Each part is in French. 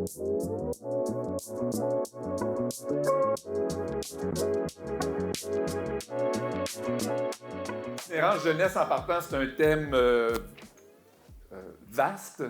L'itinérance jeunesse, en partant, c'est un thème vaste,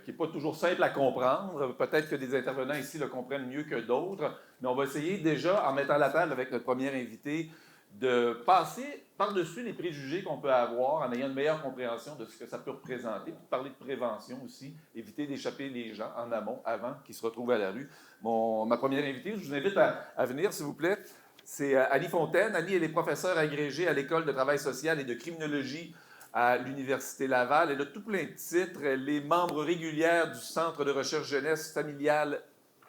qui n'est pas toujours simple à comprendre. Peut-être que des intervenants ici le comprennent mieux que d'autres, mais on va essayer déjà, en mettant la table avec notre premier invité, de passer par-dessus les préjugés qu'on peut avoir en ayant une meilleure compréhension de ce que ça peut représenter, puis de parler de prévention aussi, éviter d'échapper les gens en amont, avant qu'ils se retrouvent à la rue. Ma première invitée, je vous invite à venir, s'il vous plaît, c'est Annie Fontaine. Annie, elle est professeure agrégée à l'École de travail social et de criminologie à l'Université Laval. Elle a tout plein de titres. Elle est membre régulière du Centre de recherche jeunesse familiale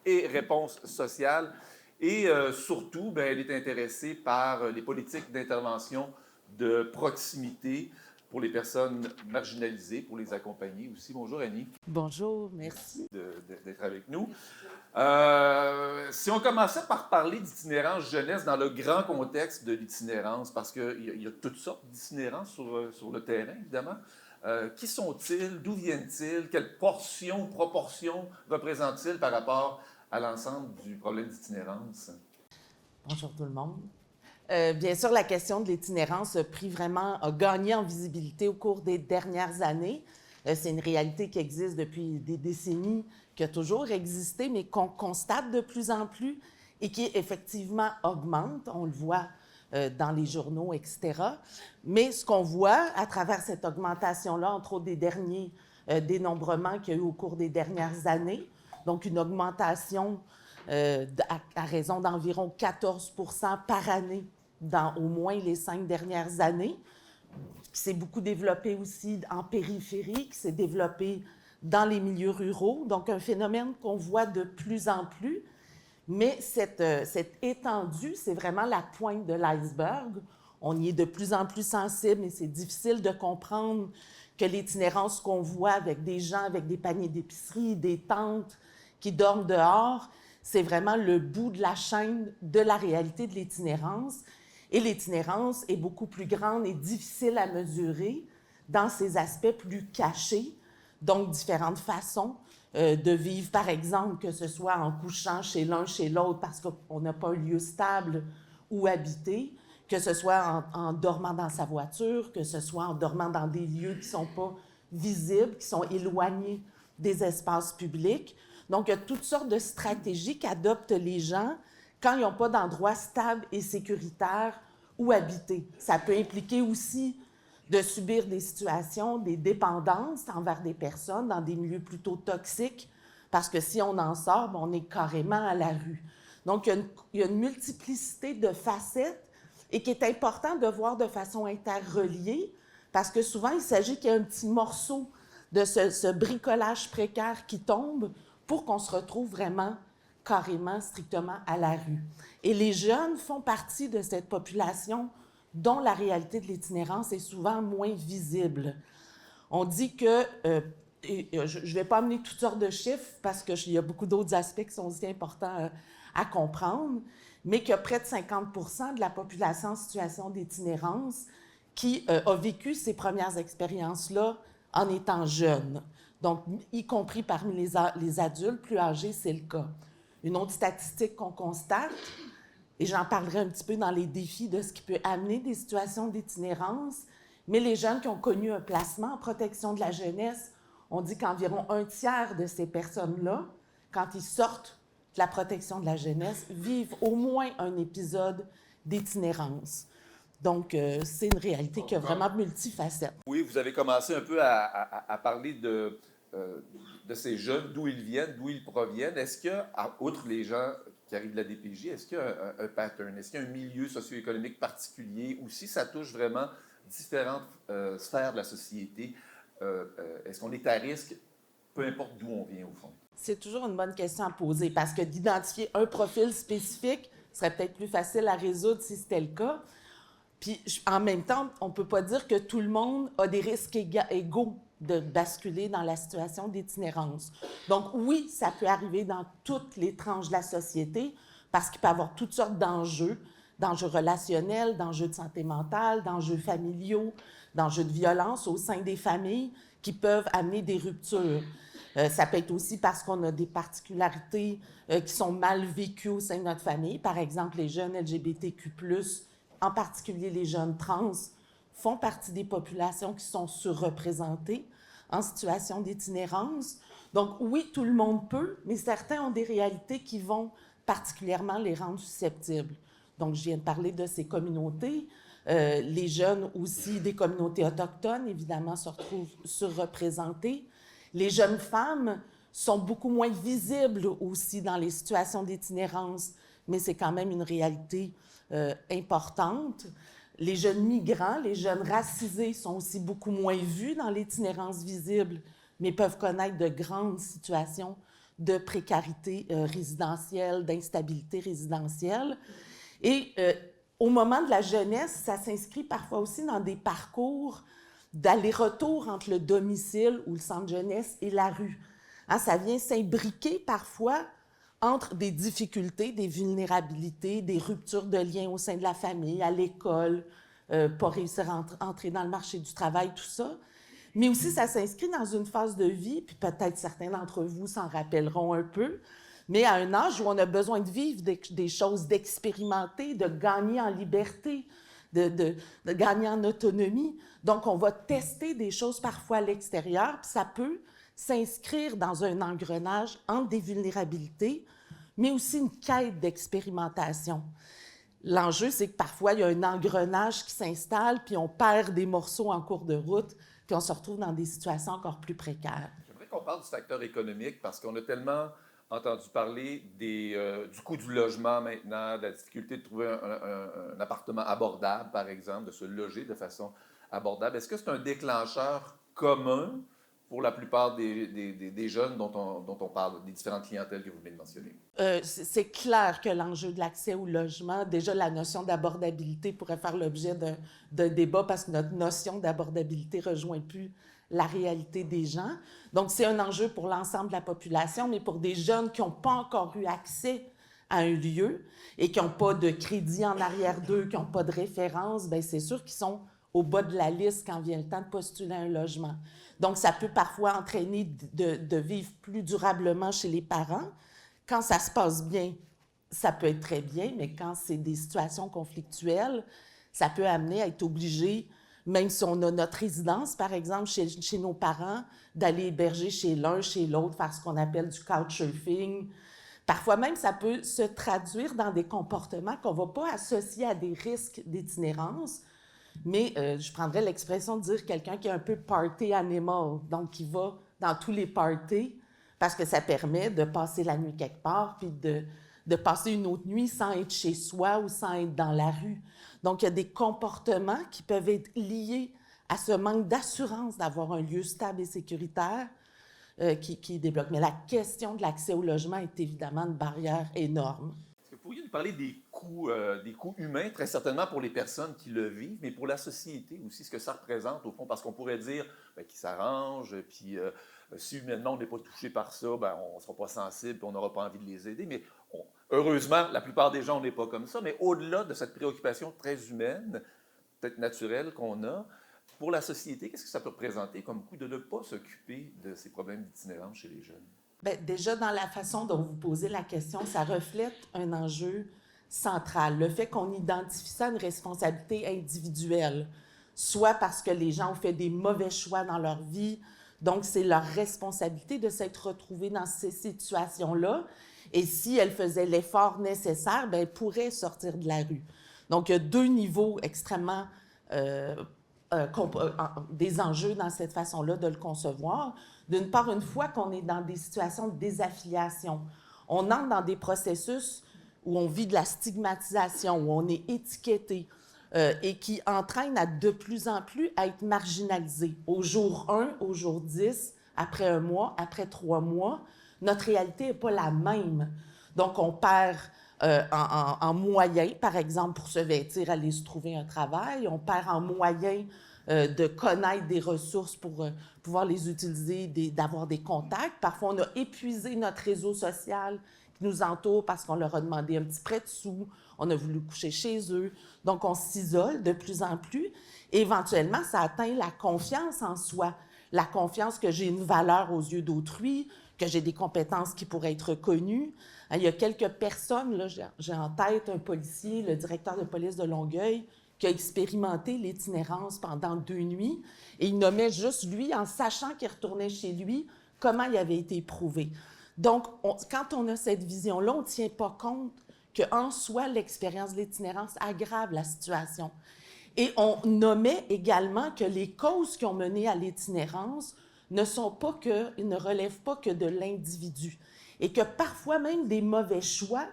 et réponse sociale. Et surtout, elle est intéressée par les politiques d'intervention de proximité pour les personnes marginalisées, pour les accompagner aussi. Bonjour Annie. Bonjour, merci. D'être avec nous. Si on commençait par parler d'itinérance jeunesse dans le grand contexte de l'itinérance, parce qu'il y a toutes sortes d'itinérance sur le terrain, évidemment. Qui sont-ils? D'où viennent-ils? Quelle proportion représentent-ils par rapport à l'ensemble du problème d'itinérance? Bonjour tout le monde. Bien sûr, la question de l'itinérance a gagné en visibilité au cours des dernières années. C'est une réalité qui existe depuis des décennies, qui a toujours existé, mais qu'on constate de plus en plus et qui effectivement augmente. On le voit dans les journaux, etc. Mais ce qu'on voit à travers cette augmentation-là, entre autres des derniers dénombrements qu'il y a eu au cours des dernières années, donc une augmentation à raison d'environ 14 % par année dans au moins les 5 dernières années, qui s'est beaucoup développé aussi en périphérie, qui s'est développé dans les milieux ruraux. Donc, un phénomène qu'on voit de plus en plus. Mais cette étendue, c'est vraiment la pointe de l'iceberg. On y est de plus en plus sensible, et c'est difficile de comprendre que l'itinérance qu'on voit avec des gens avec des paniers d'épicerie, des tentes qui dorment dehors, c'est vraiment le bout de la chaîne de la réalité de l'itinérance. Et l'itinérance est beaucoup plus grande et difficile à mesurer dans ses aspects plus cachés, donc différentes façons de vivre, par exemple, que ce soit en couchant chez l'un, chez l'autre, parce qu'on n'a pas un lieu stable où habiter, que ce soit en dormant dans sa voiture, que ce soit en dormant dans des lieux qui ne sont pas visibles, qui sont éloignés des espaces publics. Donc, il y a toutes sortes de stratégies qu'adoptent les gens quand ils n'ont pas d'endroit stable et sécuritaire où habiter. Ça peut impliquer aussi de subir des situations, des dépendances envers des personnes dans des milieux plutôt toxiques, parce que si on en sort, on est carrément à la rue. Donc, il y a une multiplicité de facettes et qui est important de voir de façon interreliée, parce que souvent, il s'agit qu'il y ait un petit morceau de ce bricolage précaire qui tombe pour qu'on se retrouve vraiment carrément, strictement à la rue. Et les jeunes font partie de cette population dont la réalité de l'itinérance est souvent moins visible. On dit que, je ne vais pas amener toutes sortes de chiffres parce qu'il y a beaucoup d'autres aspects qui sont aussi importants à comprendre, mais qu'il y a près de 50 % de la population en situation d'itinérance qui a vécu ces premières expériences-là en étant jeune. Donc, y compris parmi les adultes plus âgés, c'est le cas. Une autre statistique qu'on constate, et j'en parlerai un petit peu dans les défis de ce qui peut amener des situations d'itinérance, mais les jeunes qui ont connu un placement en protection de la jeunesse, on dit qu'environ un tiers de ces personnes-là, quand ils sortent de la protection de la jeunesse, vivent au moins un épisode d'itinérance. Donc, c'est une réalité qui a vraiment multifacette. Oui, vous avez commencé un peu à parler de ces jeunes, d'où ils viennent, d'où ils proviennent. Est-ce que, outre les gens qui arrivent de la DPJ, est-ce qu'il y a un pattern? Est-ce qu'il y a un milieu socio-économique particulier? Ou si ça touche vraiment différentes sphères de la société, est-ce qu'on est à risque, peu importe d'où on vient, au fond? C'est toujours une bonne question à poser, parce que d'identifier un profil spécifique serait peut-être plus facile à résoudre si c'était le cas. Puis, en même temps, on ne peut pas dire que tout le monde a des risques égaux de basculer dans la situation d'itinérance. Donc, oui, ça peut arriver dans toutes les tranches de la société, parce qu'il peut y avoir toutes sortes d'enjeux relationnels, d'enjeux de santé mentale, d'enjeux familiaux, d'enjeux de violence au sein des familles qui peuvent amener des ruptures. Ça peut être aussi parce qu'on a des particularités qui sont mal vécues au sein de notre famille. Par exemple, les jeunes LGBTQ+, en particulier les jeunes trans, font partie des populations qui sont surreprésentées en situation d'itinérance. Donc oui, tout le monde peut, mais certains ont des réalités qui vont particulièrement les rendre susceptibles. Donc je viens de parler de ces communautés. Les jeunes aussi des communautés autochtones, évidemment, se retrouvent surreprésentés. Les jeunes femmes sont beaucoup moins visibles aussi dans les situations d'itinérance, mais c'est quand même une réalité importante. Les jeunes migrants, les jeunes racisés sont aussi beaucoup moins vus dans l'itinérance visible, mais peuvent connaître de grandes situations de précarité résidentielle, d'instabilité résidentielle. Et au moment de la jeunesse, ça s'inscrit parfois aussi dans des parcours d'aller-retour entre le domicile ou le centre jeunesse et la rue. Hein, ça vient s'imbriquer parfois entre des difficultés, des vulnérabilités, des ruptures de liens au sein de la famille, à l'école, pas réussir à entrer dans le marché du travail, tout ça. Mais aussi, ça s'inscrit dans une phase de vie, puis peut-être certains d'entre vous s'en rappelleront un peu, mais à un âge où on a besoin de vivre des choses, d'expérimenter, de gagner en liberté, de gagner en autonomie. Donc, on va tester des choses parfois à l'extérieur, puis ça peut s'inscrire dans un engrenage entre des vulnérabilités, mais aussi une quête d'expérimentation. L'enjeu, c'est que parfois, il y a un engrenage qui s'installe, puis on perd des morceaux en cours de route, puis on se retrouve dans des situations encore plus précaires. J'aimerais qu'on parle du facteur économique, parce qu'on a tellement entendu parler du coût du logement maintenant, de la difficulté de trouver un appartement abordable, par exemple, de se loger de façon abordable. Est-ce que c'est un déclencheur commun pour la plupart des jeunes dont on parle, des différentes clientèles que vous venez de mentionner? C'est clair que l'enjeu de l'accès au logement, déjà la notion d'abordabilité pourrait faire l'objet d'un débat parce que notre notion d'abordabilité ne rejoint plus la réalité des gens. Donc, c'est un enjeu pour l'ensemble de la population, mais pour des jeunes qui n'ont pas encore eu accès à un lieu et qui n'ont pas de crédit en arrière d'eux, qui n'ont pas de référence, bien, c'est sûr qu'ils sont au bas de la liste quand vient le temps de postuler un logement. Donc, ça peut parfois entraîner de vivre plus durablement chez les parents. Quand ça se passe bien, ça peut être très bien, mais quand c'est des situations conflictuelles, ça peut amener à être obligé, même si on a notre résidence, par exemple, chez nos parents, d'aller héberger chez l'un, chez l'autre, faire ce qu'on appelle du couchsurfing. Parfois même, ça peut se traduire dans des comportements qu'on ne va pas associer à des risques d'itinérance, mais je prendrais l'expression de dire quelqu'un qui est un peu party animal, donc qui va dans tous les parties, parce que ça permet de passer la nuit quelque part, puis de passer une autre nuit sans être chez soi ou sans être dans la rue. Donc, il y a des comportements qui peuvent être liés à ce manque d'assurance d'avoir un lieu stable et sécuritaire qui débloque. Mais la question de l'accès au logement est évidemment une barrière énorme. Est-ce que vous pourriez nous parler des coûts humains, très certainement pour les personnes qui le vivent, mais pour la société aussi, ce que ça représente au fond, parce qu'on pourrait dire qu'ils s'arrangent, puis si humainement on n'est pas touché par ça, on ne sera pas sensible, puis on n'aura pas envie de les aider, mais heureusement, la plupart des gens, on n'est pas comme ça, mais au-delà de cette préoccupation très humaine, peut-être naturelle qu'on a, pour la société, qu'est-ce que ça peut représenter comme coût de ne pas s'occuper de ces problèmes d'itinérance chez les jeunes? Bien, déjà, dans la façon dont vous posez la question, ça reflète un enjeu central. Le fait qu'on identifie ça à une responsabilité individuelle, soit parce que les gens ont fait des mauvais choix dans leur vie, donc c'est leur responsabilité de s'être retrouvés dans ces situations-là, et si elles faisaient l'effort nécessaire, bien, elles pourraient sortir de la rue. Donc, il y a deux niveaux extrêmement des enjeux dans cette façon-là de le concevoir. D'une part, une fois qu'on est dans des situations de désaffiliation, on entre dans des processus où on vit de la stigmatisation, où on est étiqueté et qui entraîne à de plus en plus à être marginalisé. Au jour 1, au jour 10, après un mois, après 3 mois, notre réalité n'est pas la même. Donc, on perd en moyens, par exemple, pour se vêtir, aller se trouver un travail. On perd en moyens de connaître des ressources pour pouvoir les utiliser, d'avoir des contacts. Parfois, on a épuisé notre réseau social qui nous entoure parce qu'on leur a demandé un petit prêt de sous, on a voulu coucher chez eux. Donc, on s'isole de plus en plus. Et éventuellement, ça atteint la confiance en soi. la confiance que j'ai une valeur aux yeux d'autrui, que j'ai des compétences qui pourraient être reconnues. Il y a quelques personnes, là, j'ai en tête un policier, le directeur de police de Longueuil, qui a expérimenté l'itinérance pendant 2 nuits, et il nommait juste lui, en sachant qu'il retournait chez lui, comment il avait été éprouvé. Donc, quand on a cette vision-là, on ne tient pas compte qu'en soi, l'expérience de l'itinérance aggrave la situation. Et on nommait également que les causes qui ont mené à l'itinérance ne relèvent pas que de l'individu. Et que parfois même des mauvais choix,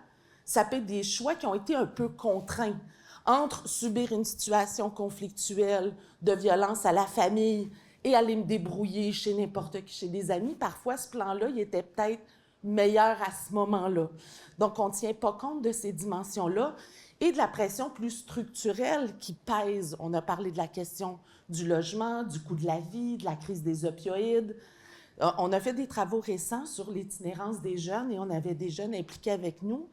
ça peut être des choix qui ont été un peu contraints. Entre subir une situation conflictuelle de violence à la famille et aller me débrouiller chez n'importe qui, chez des amis, parfois ce plan-là, il était peut-être meilleur à ce moment-là. Donc, on ne tient pas compte de ces dimensions-là et de la pression plus structurelle qui pèse. On a parlé de la question du logement, du coût de la vie, de la crise des opioïdes. On a fait des travaux récents sur l'itinérance des jeunes et on avait des jeunes impliqués avec nous.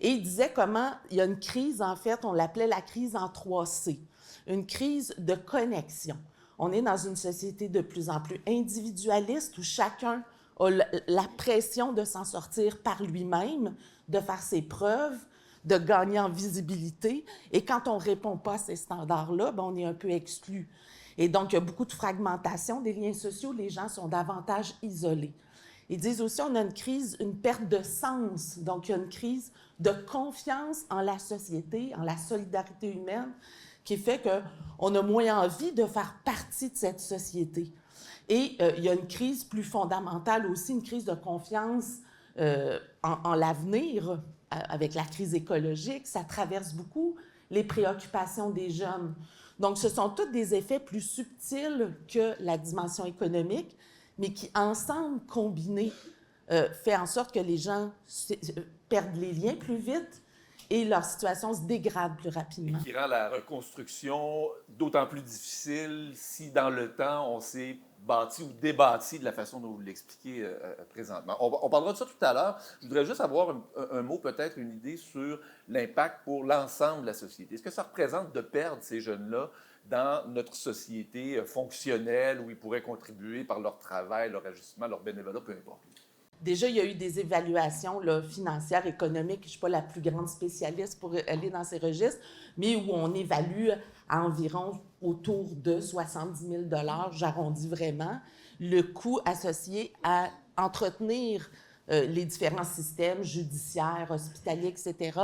Et il disait comment il y a une crise, en fait, on l'appelait la crise en 3C, une crise de connexion. On est dans une société de plus en plus individualiste où chacun a la pression de s'en sortir par lui-même, de faire ses preuves, de gagner en visibilité. Et quand on ne répond pas à ces standards-là, bien, on est un peu exclu. Et donc, il y a beaucoup de fragmentation des liens sociaux. Les gens sont davantage isolés. Ils disent aussi qu'on a une perte de sens. Donc, il y a une crise de confiance en la société, en la solidarité humaine, qui fait qu'on a moins envie de faire partie de cette société. Et il y a une crise plus fondamentale aussi, une crise de confiance en l'avenir, avec la crise écologique. Ça traverse beaucoup les préoccupations des jeunes. Donc, ce sont tous des effets plus subtils que la dimension économique, mais qui, ensemble, combinés, fait en sorte que les gens perdent les liens plus vite et leur situation se dégrade plus rapidement. Et qui rend la reconstruction d'autant plus difficile si, dans le temps, on s'est bâti ou débâti de la façon dont vous l'expliquez présentement. On parlera de ça tout à l'heure. Je voudrais juste avoir un mot, peut-être une idée sur l'impact pour l'ensemble de la société. Est-ce que ça représente de perdre ces jeunes-là dans notre société fonctionnelle où ils pourraient contribuer par leur travail, leur ajustement, leur bénévolat, peu importe? Déjà, il y a eu des évaluations là, financières, économiques. Je ne suis pas la plus grande spécialiste pour aller dans ces registres, mais où on évalue à environ autour de 70 000 $, j'arrondis vraiment, le coût associé à entretenir les différents systèmes judiciaires, hospitaliers, etc.,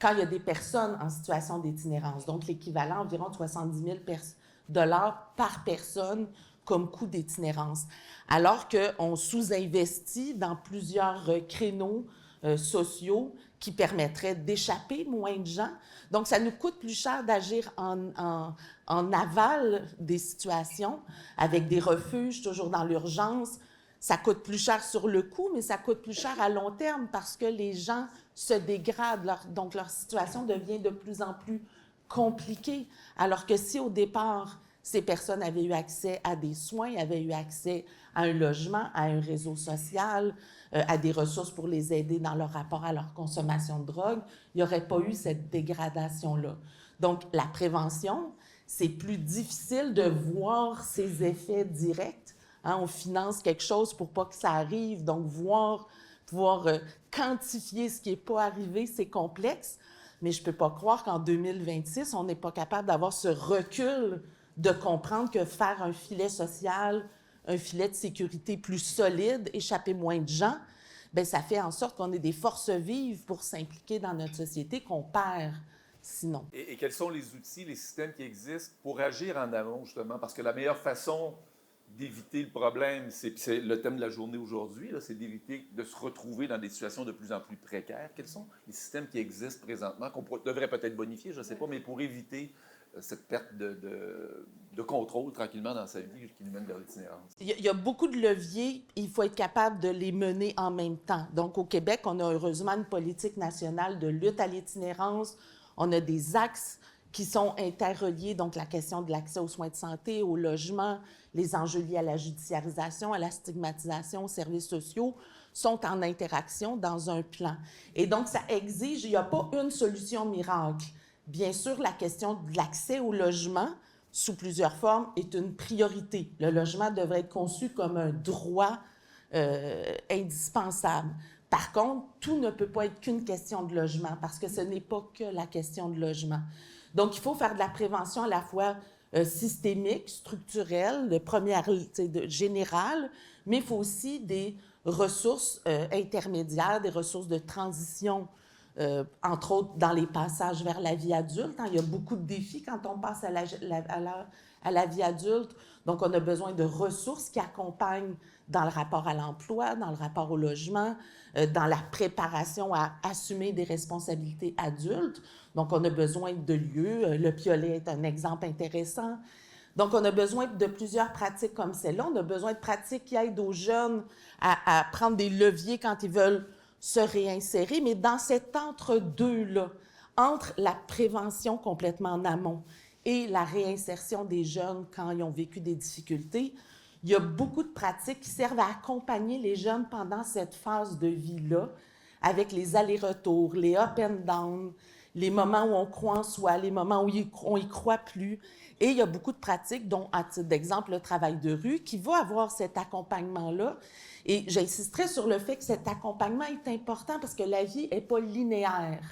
quand il y a des personnes en situation d'itinérance. Donc, l'équivalent environ de 70 000 $ par personne comme coût d'itinérance, alors qu'on sous-investit dans plusieurs créneaux sociaux qui permettraient d'échapper moins de gens. Donc, ça nous coûte plus cher d'agir en aval des situations, avec des refuges, toujours dans l'urgence. Ça coûte plus cher sur le coup, mais ça coûte plus cher à long terme parce que les gens se dégradent, donc leur situation devient de plus en plus compliquée. Alors que si au départ, ces personnes avaient eu accès à des soins, avaient eu accès à un logement, à un réseau social, à des ressources pour les aider dans leur rapport à leur consommation de drogue, il n'y aurait pas eu cette dégradation-là. Donc, la prévention, c'est plus difficile de voir ses effets directs. Hein, on finance quelque chose pour pas que ça arrive, donc pouvoir quantifier ce qui n'est pas arrivé, c'est complexe. Mais je ne peux pas croire qu'en 2026, on n'est pas capable d'avoir ce recul de comprendre que faire un filet social, un filet de sécurité plus solide, échapper moins de gens, bien, ça fait en sorte qu'on ait des forces vives pour s'impliquer dans notre société qu'on perd sinon. Et quels sont les outils, les systèmes qui existent pour agir en amont, justement? Parce que la meilleure façon d'éviter le problème, c'est le thème de la journée aujourd'hui, c'est d'éviter de se retrouver dans des situations de plus en plus précaires. Quels sont les systèmes qui existent présentement, qu'on devrait peut-être bonifier, je ne sais pas, mais pour éviter cette perte de contrôle tranquillement dans sa vie qui nous mène vers l'itinérance? Il y a beaucoup de leviers, il faut être capable de les mener en même temps. Donc, au Québec, on a heureusement une politique nationale de lutte à l'itinérance. On a des axes qui sont interreliés, donc la question de l'accès aux soins de santé, au logement, les enjeux liés à la judiciarisation, à la stigmatisation, aux services sociaux, sont en interaction dans un plan. Et donc, ça exige, il n'y a pas une solution miracle. Bien sûr, la question de l'accès au logement sous plusieurs formes, est une priorité. Le logement devrait être conçu comme un droit indispensable. Par contre, tout ne peut pas être qu'une question de logement, parce que ce n'est pas que la question de logement. Donc, il faut faire de la prévention à la fois systémique, structurelle, de première, générale, mais il faut aussi des ressources intermédiaires, des ressources de transition, entre autres dans les passages vers la vie adulte. Hein. Il y a beaucoup de défis quand on passe à la vie adulte. Donc, on a besoin de ressources qui accompagnent dans le rapport à l'emploi, dans le rapport au logement, dans la préparation à assumer des responsabilités adultes. Donc, on a besoin de lieux. Le Piolet est un exemple intéressant. Donc, on a besoin de plusieurs pratiques comme celle-là. On a besoin de pratiques qui aident aux jeunes à prendre des leviers quand ils veulent se réinsérer. Mais dans cet entre-deux-là, entre la prévention complètement en amont et la réinsertion des jeunes quand ils ont vécu des difficultés, il y a beaucoup de pratiques qui servent à accompagner les jeunes pendant cette phase de vie-là, avec les allers-retours, les up and down, les moments où on croit en soi, les moments où on y croit plus. Et il y a beaucoup de pratiques, dont, à titre d'exemple, le travail de rue, qui va avoir cet accompagnement-là. Et j'insisterai sur le fait que cet accompagnement est important parce que la vie n'est pas linéaire.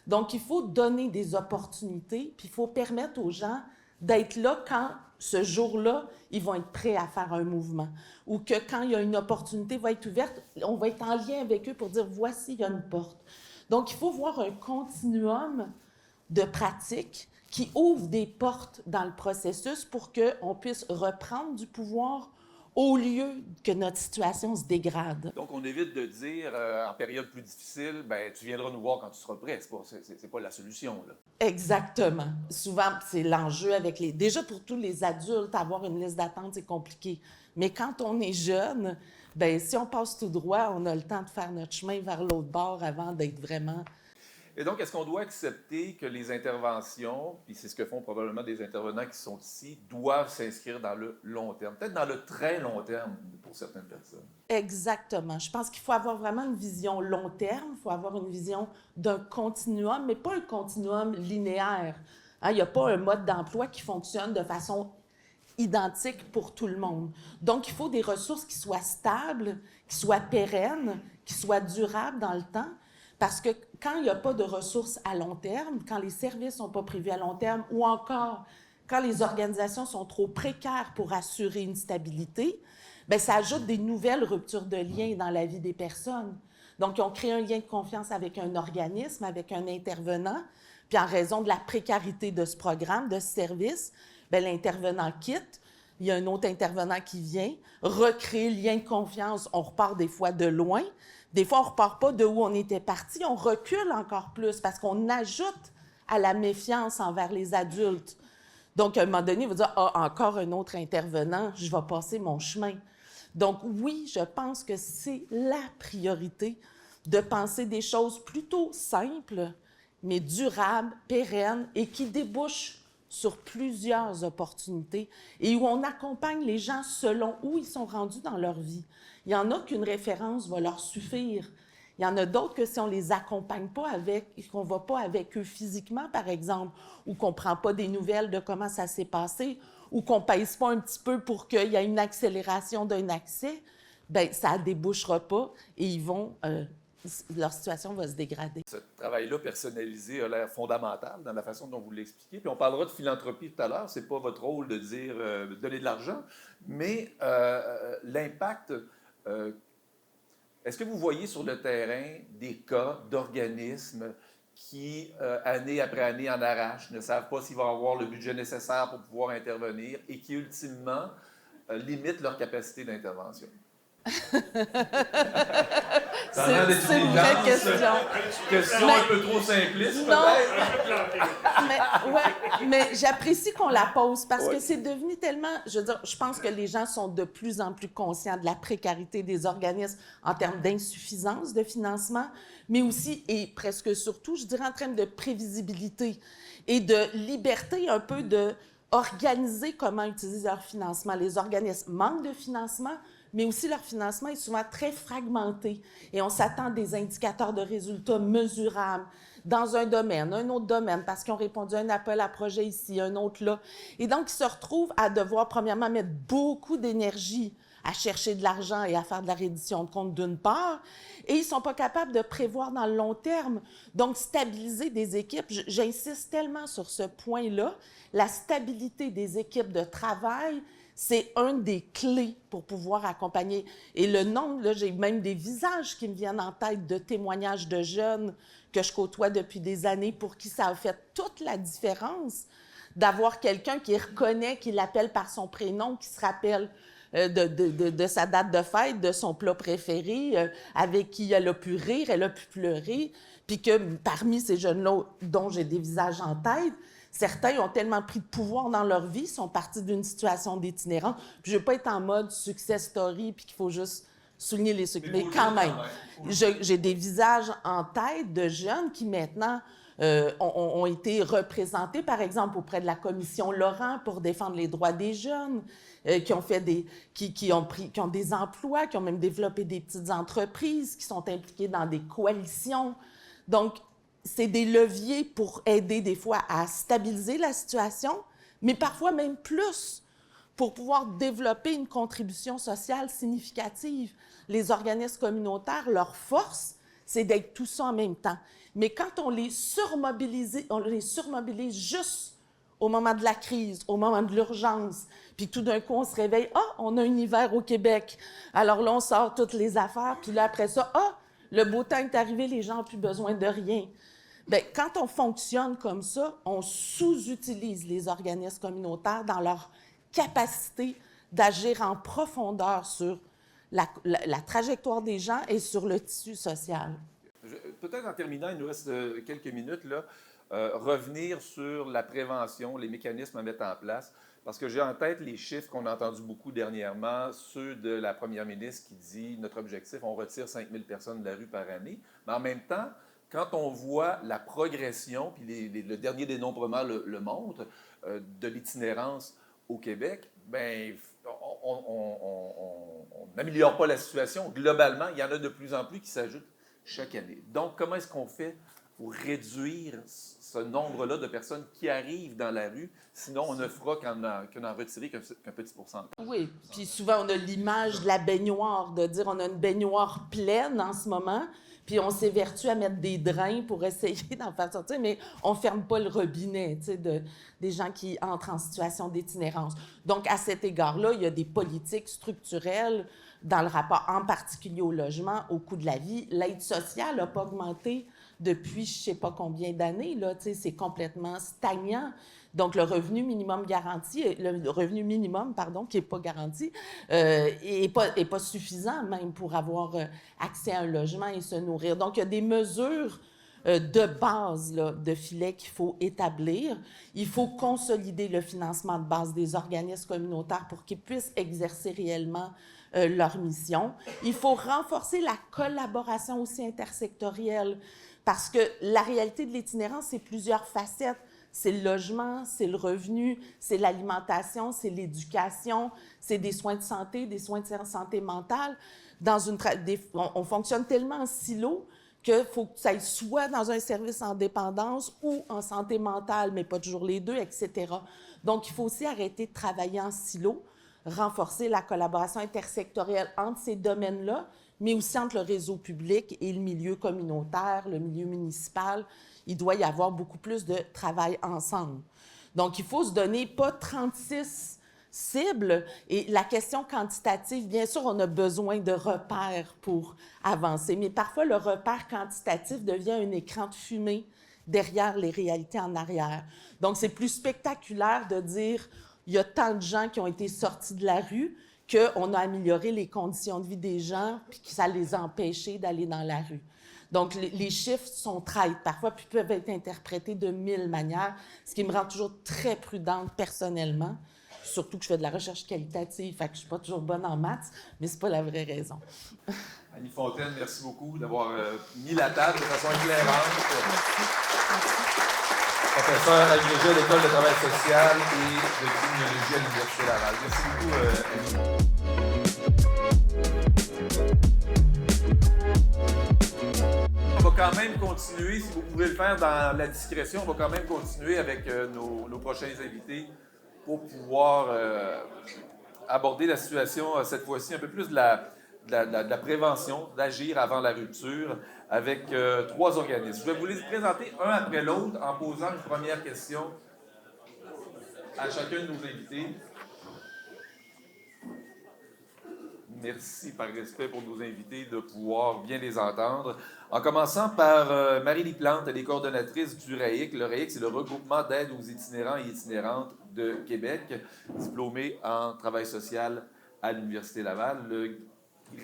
Donc, il faut donner des opportunités, puis il faut permettre aux gens d'être là quand, ce jour-là, ils vont être prêts à faire un mouvement. Ou que quand il y a une opportunité va être ouverte, on va être en lien avec eux pour dire « voici, il y a une porte ». Donc, il faut voir un continuum de pratiques qui ouvrent des portes dans le processus pour qu'on puisse reprendre du pouvoir au lieu que notre situation se dégrade. Donc, on évite de dire, en période plus difficile, ben tu viendras nous voir quand tu seras prêt. C'est pas la solution, là. Exactement. Souvent, c'est l'enjeu avec les... Déjà, pour tous les adultes, avoir une liste d'attente, c'est compliqué. Mais quand on est jeune, ben si on passe tout droit, on a le temps de faire notre chemin vers l'autre bord avant d'être vraiment... Et donc, est-ce qu'on doit accepter que les interventions, puis c'est ce que font probablement des intervenants qui sont ici, doivent s'inscrire dans le long terme, peut-être dans le très long terme pour certaines personnes? Exactement. Je pense qu'il faut avoir vraiment une vision long terme, il faut avoir une vision d'un continuum, mais pas un continuum linéaire. Hein, il n'y a pas un mode d'emploi qui fonctionne de façon identique pour tout le monde. Donc, il faut des ressources qui soient stables, qui soient pérennes, qui soient durables dans le temps. Parce que quand il n'y a pas de ressources à long terme, quand les services ne sont pas prévus à long terme, ou encore quand les organisations sont trop précaires pour assurer une stabilité, bien, ça ajoute des nouvelles ruptures de liens dans la vie des personnes. Donc, ils ont créé un lien de confiance avec un organisme, avec un intervenant, puis en raison de la précarité de ce programme, de ce service, bien, l'intervenant quitte, il y a un autre intervenant qui vient, recréer le lien de confiance, on repart des fois de loin. Des fois, on ne repart pas de où on était parti, on recule encore plus parce qu'on ajoute à la méfiance envers les adultes. Donc, à un moment donné, on va dire « Ah, encore un autre intervenant, je vais passer mon chemin ». Donc, oui, je pense que c'est la priorité de penser des choses plutôt simples, mais durables, pérennes et qui débouchent sur plusieurs opportunités et où on accompagne les gens selon où ils sont rendus dans leur vie. Il y en a qu'une référence va leur suffire. Il y en a d'autres que si on ne les accompagne pas avec, qu'on ne va pas avec eux physiquement, par exemple, ou qu'on ne prend pas des nouvelles de comment ça s'est passé, ou qu'on ne pèse pas un petit peu pour qu'il y ait une accélération d'un accès, bien, ça ne débouchera pas et ils vont... leur situation va se dégrader. Ce travail-là personnalisé a l'air fondamental dans la façon dont vous l'expliquez. Puis on parlera de philanthropie tout à l'heure. C'est pas votre rôle de dire donner de l'argent, mais l'impact. Est-ce que vous voyez sur le terrain des cas d'organismes qui, année après année, en arrachent, ne savent pas s'ils vont avoir le budget nécessaire pour pouvoir intervenir et qui, ultimement, limitent leur capacité d'intervention? C'est une vraie question. Question un peu trop simpliste, peut-être? Mais j'apprécie qu'on la pose parce que c'est devenu tellement... Je veux dire, je pense que les gens sont de plus en plus conscients de la précarité des organismes en termes d'insuffisance de financement, mais aussi, et presque surtout, je dirais en termes de prévisibilité et de liberté un peu de organiser comment utiliser leur financement. Les organismes manquent de financement, mais aussi leur financement est souvent très fragmenté et on s'attend à des indicateurs de résultats mesurables, dans un domaine, un autre domaine, parce qu'ils ont répondu à un appel à projet ici, un autre là. Et donc, ils se retrouvent à devoir, premièrement, mettre beaucoup d'énergie à chercher de l'argent et à faire de la reddition de compte d'une part, et ils ne sont pas capables de prévoir dans le long terme. Donc, stabiliser des équipes, j'insiste tellement sur ce point-là, la stabilité des équipes de travail, c'est un des clés pour pouvoir accompagner. Et le nombre, là, j'ai même des visages qui me viennent en tête de témoignages de jeunes que je côtoie depuis des années pour qui ça a fait toute la différence d'avoir quelqu'un qui reconnaît, qui l'appelle par son prénom, qui se rappelle de sa date de fête, de son plat préféré, avec qui elle a pu rire, elle a pu pleurer, puis que parmi ces jeunes-là, dont j'ai des visages en tête, certains ont tellement pris de pouvoir dans leur vie, sont partis d'une situation d'itinérance. Puis je ne veux pas être en mode success story, puis qu'il faut juste souligner les succès. Mais quand même, j'ai des visages en tête de jeunes qui maintenant ont été représentés, par exemple, auprès de la commission Laurent pour défendre les droits des jeunes, qui ont des emplois, qui ont même développé des petites entreprises, qui sont impliqués dans des coalitions. Donc, c'est des leviers pour aider des fois à stabiliser la situation, mais parfois même plus pour pouvoir développer une contribution sociale significative. Les organismes communautaires, leur force, c'est d'être tout ça en même temps. Mais quand on les surmobilise juste au moment de la crise, au moment de l'urgence, puis tout d'un coup, on se réveille, « Ah, on a un hiver au Québec. » Alors là, on sort toutes les affaires, puis là, après ça, « Ah, le beau temps est arrivé, les gens n'ont plus besoin de rien. » Bien, quand on fonctionne comme ça, on sous-utilise les organismes communautaires dans leur capacité d'agir en profondeur sur la trajectoire des gens et sur le tissu social. Peut-être en terminant, il nous reste quelques minutes, là, revenir sur la prévention, les mécanismes à mettre en place, parce que j'ai en tête les chiffres qu'on a entendus beaucoup dernièrement, ceux de la première ministre qui dit « Notre objectif, on retire 5 000 personnes de la rue par année ». Mais en même temps, quand on voit la progression, puis le dernier dénombrement le montre, de l'itinérance au Québec, bien, on n'améliore pas la situation. Globalement, il y en a de plus en plus qui s'ajoutent chaque année. Donc, comment est-ce qu'on fait pour réduire ce nombre-là de personnes qui arrivent dans la rue? Sinon, on ne fera qu'en retirer qu'un petit pourcentage. Oui, puis souvent, on a l'image de la baignoire, de dire on a une baignoire pleine en ce moment, puis on s'évertue à mettre des drains pour essayer d'en faire sortir, mais on ne ferme pas le robinet, tu sais, des gens qui entrent en situation d'itinérance. Donc, à cet égard-là, il y a des politiques structurelles dans le rapport, en particulier au logement, au coût de la vie. L'aide sociale n'a pas augmenté depuis je ne sais pas combien d'années, là, tu sais, c'est complètement stagnant. Donc, le revenu minimum garanti, le revenu minimum, pardon, qui n'est pas garanti, n'est pas suffisant même pour avoir accès à un logement et se nourrir. Donc, il y a des mesures de base, là, de filet qu'il faut établir. Il faut consolider le financement de base des organismes communautaires pour qu'ils puissent exercer réellement leur mission. Il faut renforcer la collaboration aussi intersectorielle parce que la réalité de l'itinérance, c'est plusieurs facettes. C'est le logement, c'est le revenu, c'est l'alimentation, c'est l'éducation, c'est des soins de santé, des soins de santé mentale. On fonctionne tellement en silo qu'il faut que ça soit dans un service en dépendance ou en santé mentale, mais pas toujours les deux, etc. Donc, il faut aussi arrêter de travailler en silo, renforcer la collaboration intersectorielle entre ces domaines-là, mais aussi entre le réseau public et le milieu communautaire, le milieu municipal. Il doit y avoir beaucoup plus de travail ensemble. Donc, il faut se donner pas 36 cibles. Et la question quantitative, bien sûr, on a besoin de repères pour avancer, mais parfois, le repère quantitatif devient un écran de fumée derrière les réalités en arrière. Donc, c'est plus spectaculaire de dire il y a tant de gens qui ont été sortis de la rue qu'on a amélioré les conditions de vie des gens puis que ça les a empêchés d'aller dans la rue. Donc, les chiffres sont traites parfois, puis peuvent être interprétés de 1000 manières, ce qui me rend toujours très prudente personnellement, surtout que je fais de la recherche qualitative, fait que je ne suis pas toujours bonne en maths, mais ce n'est pas la vraie raison. Annie Fontaine, merci beaucoup d'avoir mis la table de façon éclairante. Professeur agrégé à l'École de travail social et de criminologie à l'Université Laval. Merci beaucoup, Annie. On va quand même continuer, si vous pouvez le faire dans la discrétion, on va quand même continuer avec nos prochains invités pour pouvoir aborder la situation, cette fois-ci, un peu plus de la prévention, d'agir avant la rupture, avec 3 organismes. Je vais vous les présenter un après l'autre en posant une première question à chacun de nos invités. Merci, par respect pour nos invités, de pouvoir bien les entendre. En commençant par Marie-Lie Plante, elle est coordonnatrice du RAIC. Le RAIC, c'est le regroupement d'aide aux itinérants et itinérantes de Québec, diplômée en travail social à l'Université Laval. Le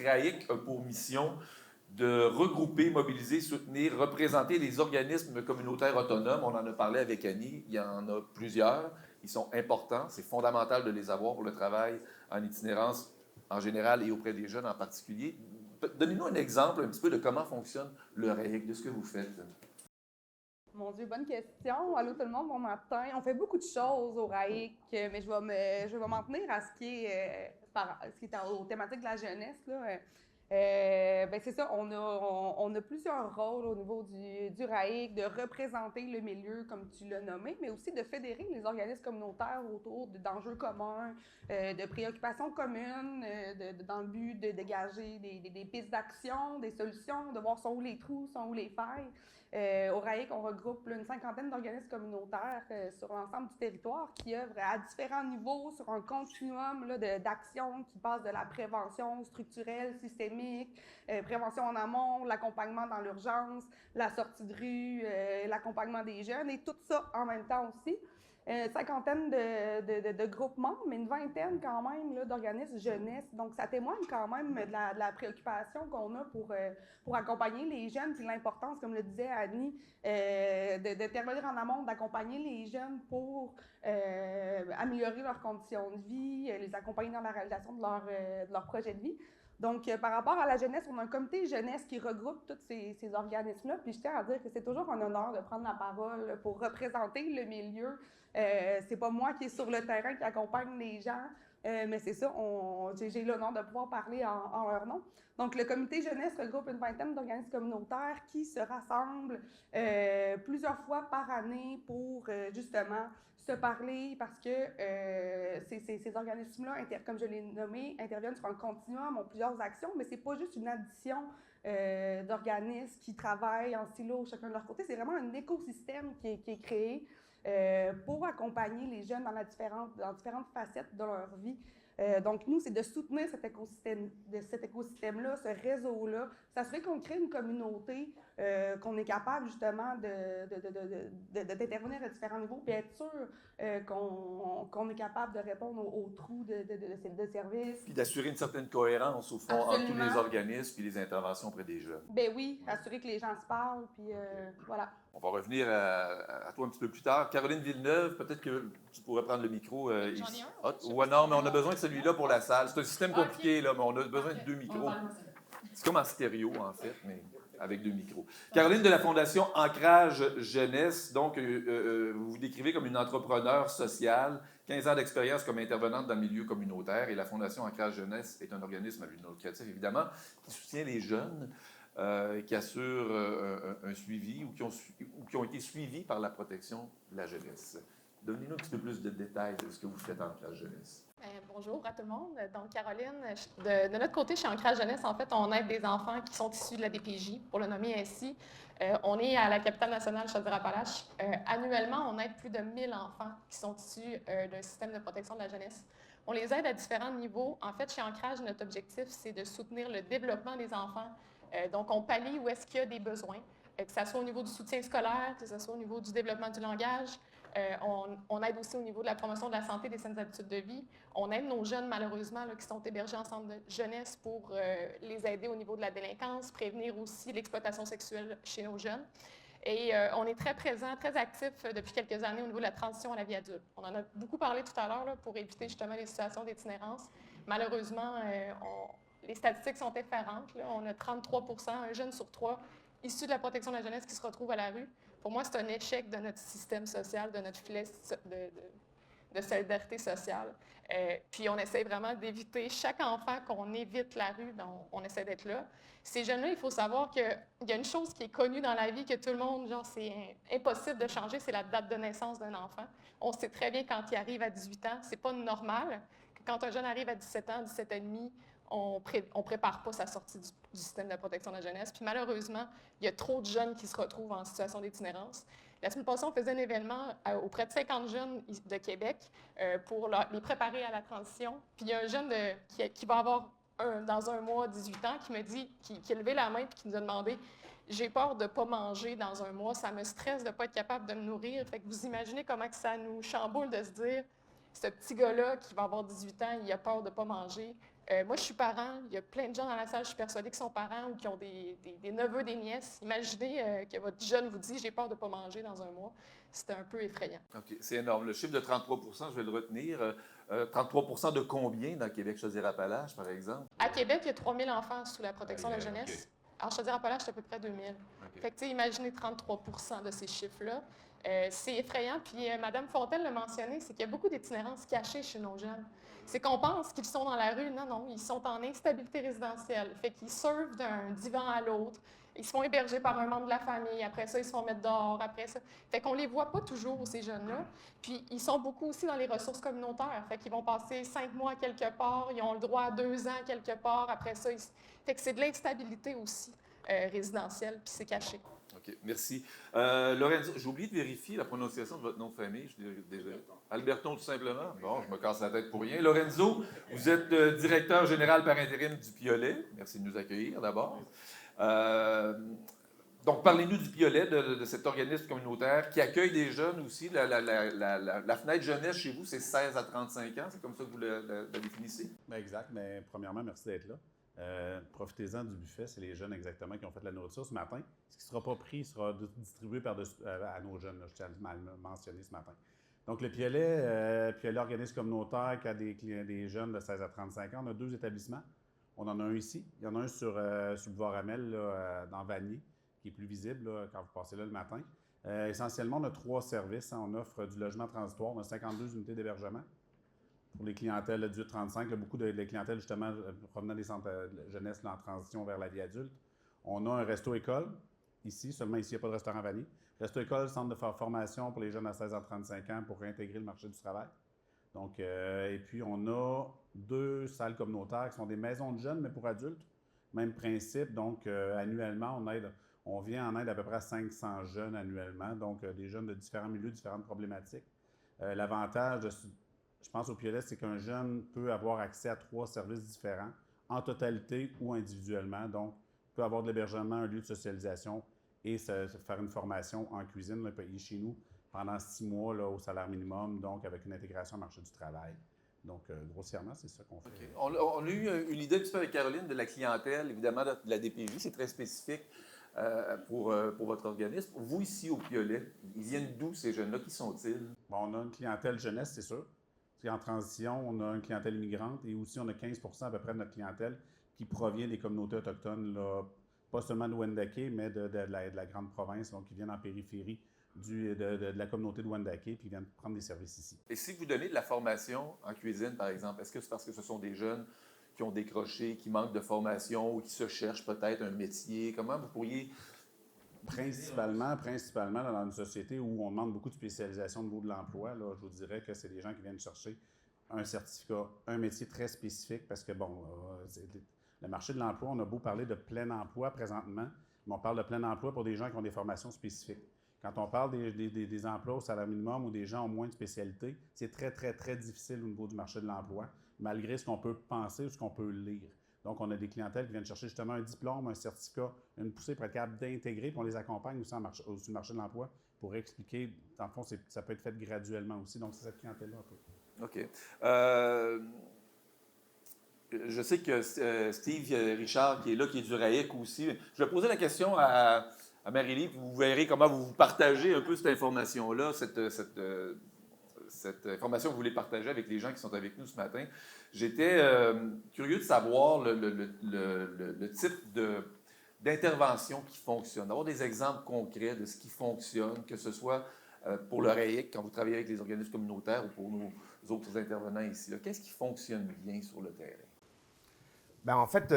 RAIC a pour mission de regrouper, mobiliser, soutenir, représenter les organismes communautaires autonomes. On en a parlé avec Annie, il y en a plusieurs. Ils sont importants, c'est fondamental de les avoir pour le travail en itinérance en général et auprès des jeunes en particulier. Donnez-nous un exemple un petit peu de comment fonctionne le RAIC, de ce que vous faites. Mon Dieu, bonne question. Allô tout le monde, bon matin. On fait beaucoup de choses au RAIC, mais je vais m'en tenir à ce qui est, aux thématiques de la jeunesse, là. Ben c'est ça, on a plusieurs rôles au niveau du RAIC, de représenter le milieu, comme tu l'as nommé, mais aussi de fédérer les organismes communautaires autour d'enjeux communs, de préoccupations communes, dans le but de dégager des pistes d'action, des solutions, de voir sont où les trous, sont où les failles. Au RAIC, on regroupe une 50aine d'organismes communautaires sur l'ensemble du territoire qui œuvrent à différents niveaux sur un continuum d'actions qui passe de la prévention structurelle, systémique, prévention en amont, l'accompagnement dans l'urgence, la sortie de rue, l'accompagnement des jeunes et tout ça en même temps aussi. 50aine de groupements, mais une vingtaine quand même là, d'organismes jeunesse. Donc, ça témoigne quand même de la préoccupation qu'on a pour accompagner les jeunes, puis l'importance, comme le disait Annie, d'intervenir en amont, d'accompagner les jeunes pour améliorer leurs conditions de vie, les accompagner dans la réalisation de leur projet de vie. Donc, par rapport à la jeunesse, on a un comité jeunesse qui regroupe tous ces organismes-là. Puis je tiens à dire que c'est toujours un honneur de prendre la parole pour représenter le milieu. C'est pas moi qui est sur le terrain qui accompagne les gens, mais c'est ça, j'ai l'honneur de pouvoir parler en leur nom. Donc, le comité jeunesse regroupe une vingtaine d'organismes communautaires qui se rassemblent plusieurs fois par année pour justement se parler parce que ces organismes-là, comme je l'ai nommé, interviennent sur un continuum, ont plusieurs actions, mais c'est pas juste une addition d'organismes qui travaillent en silo chacun de leur côté. C'est vraiment un écosystème qui est créé pour accompagner les jeunes dans différentes facettes de leur vie. Donc, nous, c'est de soutenir cet écosystème-là, ce réseau-là, s'assurer qu'on crée une communauté, qu'on est capable justement d'intervenir à différents niveaux, puis être sûr qu'on est capable de répondre aux trous de services. Puis d'assurer une certaine cohérence, au fond, Absolument. entre tous les organismes puis les interventions auprès des jeunes. Ben oui, assurer que les gens se parlent, puis voilà. On va revenir à toi un petit peu plus tard. Caroline Villeneuve, peut-être que tu pourrais prendre le micro. J'en ai un. Ouais, non, mais on a besoin de celui-là pour la salle. C'est un système compliqué, là, mais on a besoin de 2 micros. C'est comme en stéréo, en fait, mais avec 2 micros. Caroline de la Fondation Ancrage Jeunesse, donc vous vous décrivez comme une entrepreneure sociale, 15 ans d'expérience comme intervenante dans le milieu communautaire, et la Fondation Ancrage Jeunesse est un organisme à but non lucratif, évidemment, qui soutient les jeunes, qui assurent un suivi ou qui ont été suivis par la protection de la jeunesse. Donnez-nous un petit peu plus de détails de ce que vous faites en Ancrage Jeunesse. Bonjour à tout le monde. Donc, Caroline, de notre côté, chez Ancrage Jeunesse, en fait, on aide des enfants qui sont issus de la DPJ, pour le nommer ainsi. On est à la capitale nationale Chaudière-Appalaches. Annuellement, on aide plus de 1000 enfants qui sont issus d'un système de protection de la jeunesse. On les aide à différents niveaux. En fait, chez Ancrage, notre objectif, c'est de soutenir le développement des enfants. Donc, on pallie où est-ce qu'il y a des besoins, que ce soit au niveau du soutien scolaire, que ce soit au niveau du développement du langage. On aide aussi au niveau de la promotion de la santé et des saines habitudes de vie. On aide nos jeunes, malheureusement, là, qui sont hébergés en centre de jeunesse pour les aider au niveau de la délinquance, prévenir aussi l'exploitation sexuelle chez nos jeunes. Et on est très présent, très actif depuis quelques années au niveau de la transition à la vie adulte. On en a beaucoup parlé tout à l'heure là, pour éviter justement les situations d'itinérance. Malheureusement, les statistiques sont effarantes. Là. On a 33 %, un jeune sur 3 issu de la protection de la jeunesse qui se retrouve à la rue. Pour moi, c'est un échec de notre système social, de notre filet de solidarité sociale. Puis on essaie vraiment d'éviter, chaque enfant qu'on évite la rue, on essaie d'être là. Ces jeunes-là, il faut savoir qu'il y a une chose qui est connue dans la vie que tout le monde, genre, c'est impossible de changer, c'est la date de naissance d'un enfant. On sait très bien quand il arrive à 18 ans, c'est pas normal. Quand un jeune arrive à 17 ans, 17 ans et demi, on prépare pas sa sortie du système de protection de la jeunesse. Puis malheureusement, il y a trop de jeunes qui se retrouvent en situation d'itinérance. La semaine passée, on faisait un événement auprès de 50 jeunes de Québec pour les préparer à la transition. Puis il y a un jeune qui va avoir dans un mois 18 ans qui me dit, qui a levé la main et qui nous a demandé « J'ai peur de ne pas manger dans un mois, ça me stresse de ne pas être capable de me nourrir. » Fait que vous imaginez comment que ça nous chamboule de se dire « Ce petit gars-là qui va avoir 18 ans, il a peur de ne pas manger. » Moi, je suis parent. Il y a plein de gens dans la salle, je suis persuadée, qui sont parents ou qui ont des neveux, des nièces. Imaginez que votre jeune vous dit « J'ai peur de ne pas manger dans un mois. » C'est un peu effrayant. OK, c'est énorme. Le chiffre de 33 je vais le retenir. 33 de combien dans Québec-Chaudière-Appalaches, par exemple? À Québec, il y a 3 000 enfants sous la protection de la jeunesse. Okay. Alors, Chaudière-Appalaches, c'est à peu près 2 000. Okay. Fait que, tu sais, imaginez 33 de ces chiffres-là. C'est effrayant. Puis, Mme Fontaine l'a mentionné, c'est qu'il y a beaucoup d'itinérance cachée chez nos jeunes. C'est qu'on pense qu'ils sont dans la rue. Non, non, ils sont en instabilité résidentielle. Fait qu'ils surfent d'un divan à l'autre. Ils se font héberger par un membre de la famille. Après ça, ils se font mettre dehors. Après ça. Fait qu'on les voit pas toujours, ces jeunes-là. Puis, ils sont beaucoup aussi dans les ressources communautaires. Fait qu'ils vont passer 5 mois quelque part. Ils ont le droit à 2 ans quelque part. Après ça, fait que c'est de l'instabilité aussi résidentielle. Puis, c'est caché. OK, merci. Lorenzo, j'ai oublié de vérifier la prononciation de votre nom de famille. Je suis désolé. Alberton, tout simplement. Bon, je me casse la tête pour rien. Lorenzo, vous êtes directeur général par intérim du Piolet. Merci de nous accueillir d'abord. Donc, parlez-nous du Piolet, de cet organisme communautaire qui accueille des jeunes aussi. La fenêtre jeunesse chez vous, c'est 16 à 35 ans. C'est comme ça que vous la définissez? Bien, exact. Mais premièrement, merci d'être là. Profitez-en du buffet. C'est les jeunes exactement qui ont fait la nourriture ce matin. Ce qui ne sera pas pris sera distribué à nos jeunes. Là, je tiens à le mentionner ce matin. Donc, le Piolet, organisme communautaire qui a des jeunes de 16 à 35 ans. On a 2 établissements. On en a un ici. Il y en a un sur le boulevard Amel, là, dans Vanier, qui est plus visible là, quand vous passez là le matin. Essentiellement, on a 3 services. On offre du logement transitoire. On a 52 unités d'hébergement. Pour les clientèles de 18-35, beaucoup de clientèles, justement, provenant des centres de jeunesse là, en transition vers la vie adulte. On a un resto-école, ici, seulement ici, il n'y a pas de restaurant Vanier. Resto-école, centre de formation pour les jeunes à 16 à 35 ans pour réintégrer le marché du travail. Donc, et puis, on a 2 salles communautaires qui sont des maisons de jeunes, mais pour adultes. Même principe. Donc, annuellement, on vient en aide à peu près à 500 jeunes annuellement. Donc, des jeunes de différents milieux, différentes problématiques. L'avantage je pense au Piolet, c'est qu'un jeune peut avoir accès à 3 services différents, en totalité ou individuellement. Donc, il peut avoir de l'hébergement, un lieu de socialisation et se faire une formation en cuisine, là, payer chez nous pendant 6 mois là, au salaire minimum, donc avec une intégration au marché du travail. Donc, grossièrement, c'est ça qu'on fait. Okay. On a eu une idée un petit peu avec Caroline de la clientèle, évidemment, de la DPJ. C'est très spécifique pour votre organisme. Vous, ici, au Piolet, ils viennent d'où, ces jeunes-là? Qui sont-ils? Bon, on a une clientèle jeunesse, c'est sûr. En transition, on a une clientèle immigrante et aussi on a 15 à peu près de notre clientèle qui provient des communautés autochtones, là, pas seulement de Wendake, mais de la grande province, donc qui viennent en périphérie de la communauté de Wendake puis qui viennent prendre des services ici. Et si vous donnez de la formation en cuisine, par exemple, est-ce que c'est parce que ce sont des jeunes qui ont décroché, qui manquent de formation ou qui se cherchent peut-être un métier? Comment vous pourriez... Principalement là, dans une société où on demande beaucoup de spécialisation au niveau de l'emploi, là, je vous dirais que c'est des gens qui viennent chercher un certificat, un métier très spécifique parce que, bon, le marché de l'emploi, on a beau parler de plein emploi présentement, mais on parle de plein emploi pour des gens qui ont des formations spécifiques. Quand on parle des emplois au salaire minimum ou des gens ont moins de spécialité, c'est très, très, très difficile au niveau du marché de l'emploi, malgré ce qu'on peut penser ou ce qu'on peut lire. Donc, on a des clientèles qui viennent chercher justement un diplôme, un certificat, une poussée pour être capable d'intégrer, puis on les accompagne aussi sur le marché de l'emploi pour expliquer. Dans le fond, ça peut être fait graduellement aussi. Donc, c'est cette clientèle-là un peu. OK. Je sais que Steve Richard, qui est là, qui est du RAEC aussi, je vais poser la question à Marie-Lie, puis vous verrez comment vous partagez un peu cette information-là, cette information que vous voulez partager avec les gens qui sont avec nous ce matin. J'étais curieux de savoir le type d'intervention qui fonctionne, d'avoir des exemples concrets de ce qui fonctionne, que ce soit pour le RAIC, quand vous travaillez avec les organismes communautaires ou pour nos autres intervenants ici, là, qu'est-ce qui fonctionne bien sur le terrain? Ben, en fait,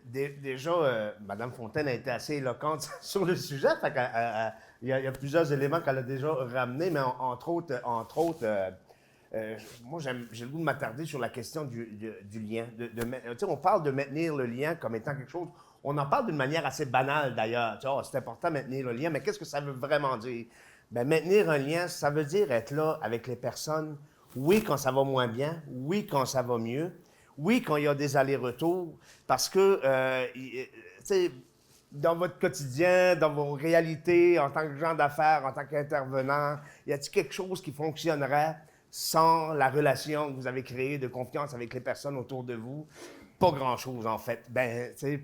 déjà, Mme Fontaine a été assez éloquente sur le sujet. Fait il y a plusieurs éléments qu'elle a déjà ramenés, mais entre autres, moi, j'ai le goût de m'attarder sur la question du lien. On parle de maintenir le lien comme étant quelque chose. On en parle d'une manière assez banale d'ailleurs. C'est important de maintenir le lien, mais qu'est-ce que ça veut vraiment dire? Ben, maintenir un lien, ça veut dire être là avec les personnes, oui, quand ça va moins bien, oui, quand ça va mieux, oui, quand il y a des allers-retours, parce que, dans votre quotidien, dans vos réalités, en tant que gens d'affaires, en tant qu'intervenant, y a-t-il quelque chose qui fonctionnerait sans la relation que vous avez créée de confiance avec les personnes autour de vous? Pas grand-chose, en fait.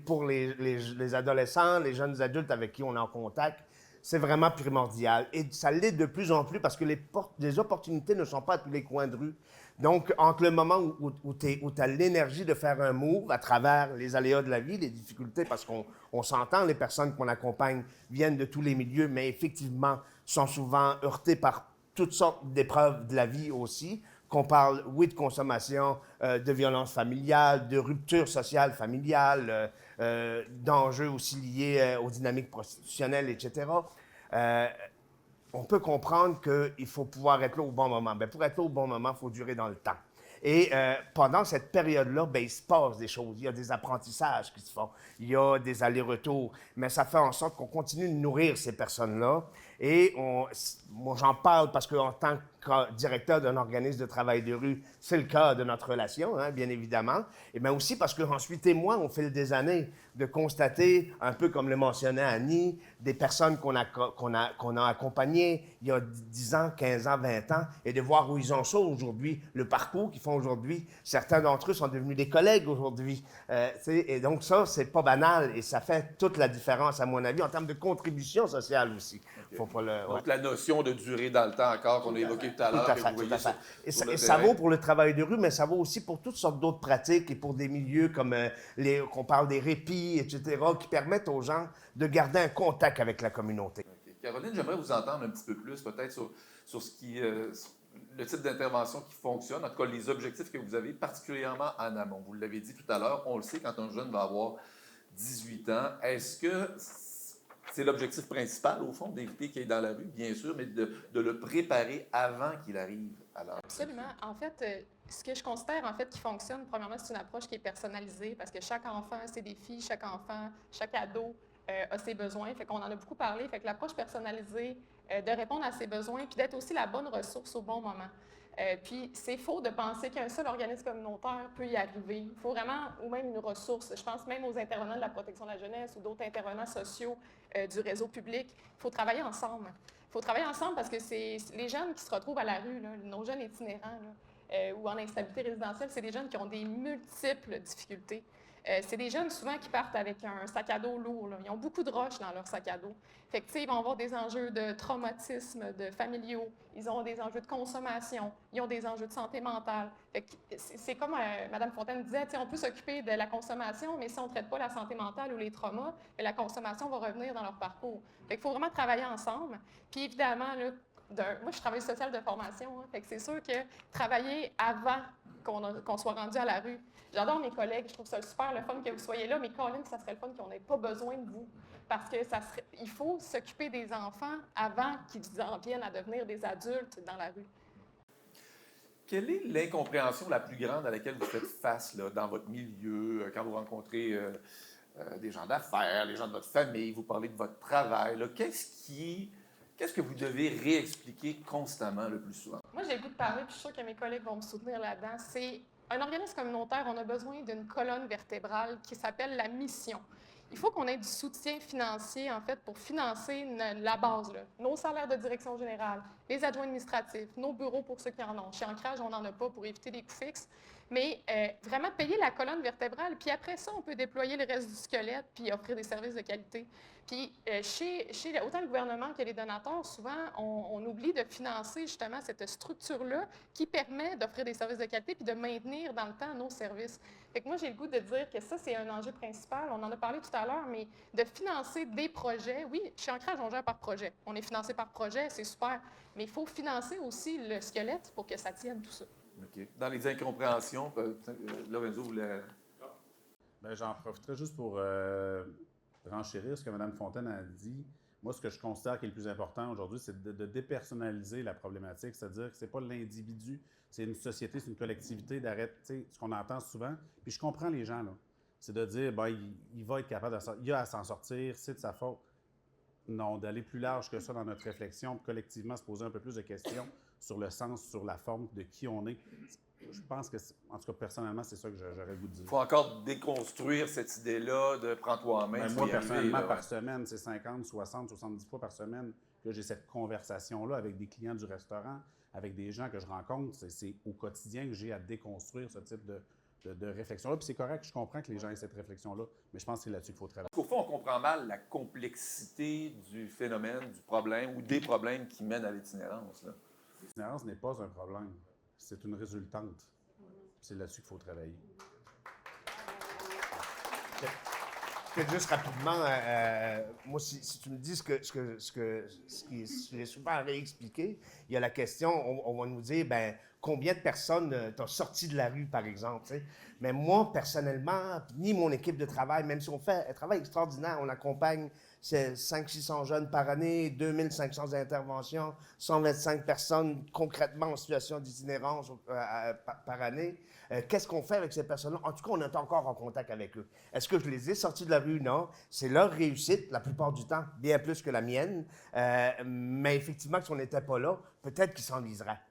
Pour les adolescents, les jeunes adultes avec qui on est en contact, c'est vraiment primordial. Et ça l'est de plus en plus parce que les opportunités ne sont pas à tous les coins de rue. Donc, entre le moment où tu as l'énergie de faire un move à travers les aléas de la vie, les difficultés, parce qu'on s'entend, les personnes qu'on accompagne viennent de tous les milieux, mais effectivement sont souvent heurtées par toutes sortes d'épreuves de la vie aussi, qu'on parle, oui, de consommation, de violence familiale, de rupture sociale familiale, d'enjeux aussi liés aux dynamiques prostitutionnelles, etc. On peut comprendre qu'il faut pouvoir être là au bon moment. Bien, pour être là au bon moment, il faut durer dans le temps. Et pendant cette période-là, bien, il se passe des choses. Il y a des apprentissages qui se font. Il y a des allers-retours. Mais ça fait en sorte qu'on continue de nourrir ces personnes-là. Et moi, j'en parle parce qu'en tant que directeur d'un organisme de travail de rue, c'est le cas de notre relation, hein, bien évidemment. Et bien aussi parce qu'ensuite et moi, on fait des années de constater, un peu comme le mentionnait Annie, des personnes qu'on a accompagnées il y a 10 ans, 15 ans, 20 ans, et de voir où ils en sont aujourd'hui, le parcours qu'ils font aujourd'hui. Certains d'entre eux sont devenus des collègues aujourd'hui. Et donc ça, c'est pas banal et ça fait toute la différence, à mon avis, en termes de contribution sociale aussi. Okay. Faut pas le, Donc, la notion de durée dans le temps encore qu'on a évoquée tout à l'heure. Tout à fait. Et ça vaut pour le travail de rue, mais ça vaut aussi pour toutes sortes d'autres pratiques et pour des milieux comme qu'on parle des répits, etc., qui permettent aux gens de garder un contact avec la communauté. Okay. Caroline, j'aimerais vous entendre un petit peu plus peut-être sur ce qui, le type d'intervention qui fonctionne, en tout cas les objectifs que vous avez particulièrement en amont. Vous l'avez dit tout à l'heure, on le sait, quand un jeune va avoir 18 ans, est-ce que c'est l'objectif principal, au fond, d'éviter qu'il aille dans la rue, bien sûr, mais de le préparer avant qu'il arrive à l'âge? Absolument. En fait, ce que je considère, en fait, qui fonctionne, premièrement, c'est une approche qui est personnalisée parce que chaque enfant a ses défis, chaque enfant, chaque ado a ses besoins. Fait qu'on en a beaucoup parlé. Fait que l'approche personnalisée, de répondre à ses besoins, puis d'être aussi la bonne ressource au bon moment. Puis c'est faux de penser qu'un seul organisme communautaire peut y arriver. Il faut vraiment, ou même une ressource, je pense même aux intervenants de la protection de la jeunesse ou d'autres intervenants sociaux du réseau public, il faut travailler ensemble. Il faut travailler ensemble parce que c'est les jeunes qui se retrouvent à la rue, là, nos jeunes itinérants, là, ou en instabilité résidentielle, c'est des jeunes qui ont des multiples difficultés. C'est des jeunes souvent qui partent avec un sac à dos lourd, là. Ils ont beaucoup de roches dans leur sac à dos. Fait que, ils vont avoir des enjeux de traumatisme, de familiaux, ils ont des enjeux de consommation, ils ont des enjeux de santé mentale. Fait que c'est comme Mme Fontaine disait, on peut s'occuper de la consommation, mais si on ne traite pas la santé mentale ou les traumas, la consommation va revenir dans leur parcours. Fait qu'il faut vraiment travailler ensemble. Puis évidemment, là, moi, je travaille social de formation, hein, fait que c'est sûr que travailler avant qu'on soit rendu à la rue. J'adore mes collègues, je trouve ça super le fun que vous soyez là, mais Colin, ça serait le fun qu'on n'ait pas besoin de vous. Parce que il faut s'occuper des enfants avant qu'ils en viennent à devenir des adultes dans la rue. Quelle est l'incompréhension la plus grande à laquelle vous faites face là, dans votre milieu, quand vous rencontrez des gens d'affaires, les gens de votre famille, vous parlez de votre travail? Qu'est-ce que vous devez réexpliquer constamment le plus souvent? Moi, j'ai le goût de parler, puis je suis sûre que mes collègues vont me soutenir là-dedans. C'est un organisme communautaire, on a besoin d'une colonne vertébrale qui s'appelle la mission. Il faut qu'on ait du soutien financier, en fait, pour financer la base, là, nos salaires de direction générale, les adjoints administratifs, nos bureaux pour ceux qui en ont. Chez Ancrage, on n'en a pas pour éviter les coûts fixes. Mais vraiment payer la colonne vertébrale, puis après ça, on peut déployer le reste du squelette puis offrir des services de qualité. Puis chez autant le gouvernement que les donateurs, souvent, on oublie de financer justement cette structure-là qui permet d'offrir des services de qualité puis de maintenir dans le temps nos services. Fait que moi, j'ai le goût de dire que ça, c'est un enjeu principal. On en a parlé tout à l'heure, mais de financer des projets. Oui, chez Ancrage, on gère par projet. On est financé par projet, c'est super. Mais il faut financer aussi le squelette pour que ça tienne tout ça. OK. Dans les incompréhensions, Lorenzo voulait... Bien, j'en profiterai juste pour renchérir ce que Mme Fontaine a dit. Moi, ce que je considère qui est le plus important aujourd'hui, c'est de dépersonnaliser la problématique, c'est-à-dire que ce n'est pas l'individu, c'est une société, c'est une collectivité d'arrêter, ce qu'on entend souvent. Puis je comprends les gens, là. C'est de dire, ben, il va être capable il a à s'en sortir, c'est de sa faute. Non, d'aller plus large que ça dans notre réflexion, puis collectivement se poser un peu plus de questions sur le sens, sur la forme de qui on est. Je pense que, en tout cas, personnellement, c'est ça que j'aurais le goût de dire. Il faut encore déconstruire cette idée-là de prends-toi en main. Ben, moi, personnellement, par semaine, c'est 50, 60, 70 fois par semaine que j'ai cette conversation-là avec des clients du restaurant, avec des gens que je rencontre. C'est au quotidien que j'ai à déconstruire ce type de réflexion-là. Puis c'est correct, je comprends que les gens aient cette réflexion-là, mais je pense que c'est là-dessus qu'il faut travailler. Au fond, on comprend mal la complexité du phénomène, du problème ou des problèmes qui mènent à l'itinérance. L'itinérance n'est pas un problème, c'est une résultante. C'est là-dessus qu'il faut travailler. Peut-être juste rapidement, moi, si tu me dis ce qui est souvent réexpliqué, il y a la question, on va nous dire, ben combien de personnes t'ont sorti de la rue, par exemple, tu sais. Mais moi, personnellement, ni mon équipe de travail, même si on fait un travail extraordinaire, on accompagne 500-600 jeunes par année, 2500 interventions, 125 personnes concrètement en situation d'itinérance par année. Qu'est-ce qu'on fait avec ces personnes-là? En tout cas, on est encore en contact avec eux. Est-ce que je les ai sortis de la rue? Non. C'est leur réussite, la plupart du temps, bien plus que la mienne. Mais effectivement, si on n'était pas là, peut-être qu'ils s'enliseraient.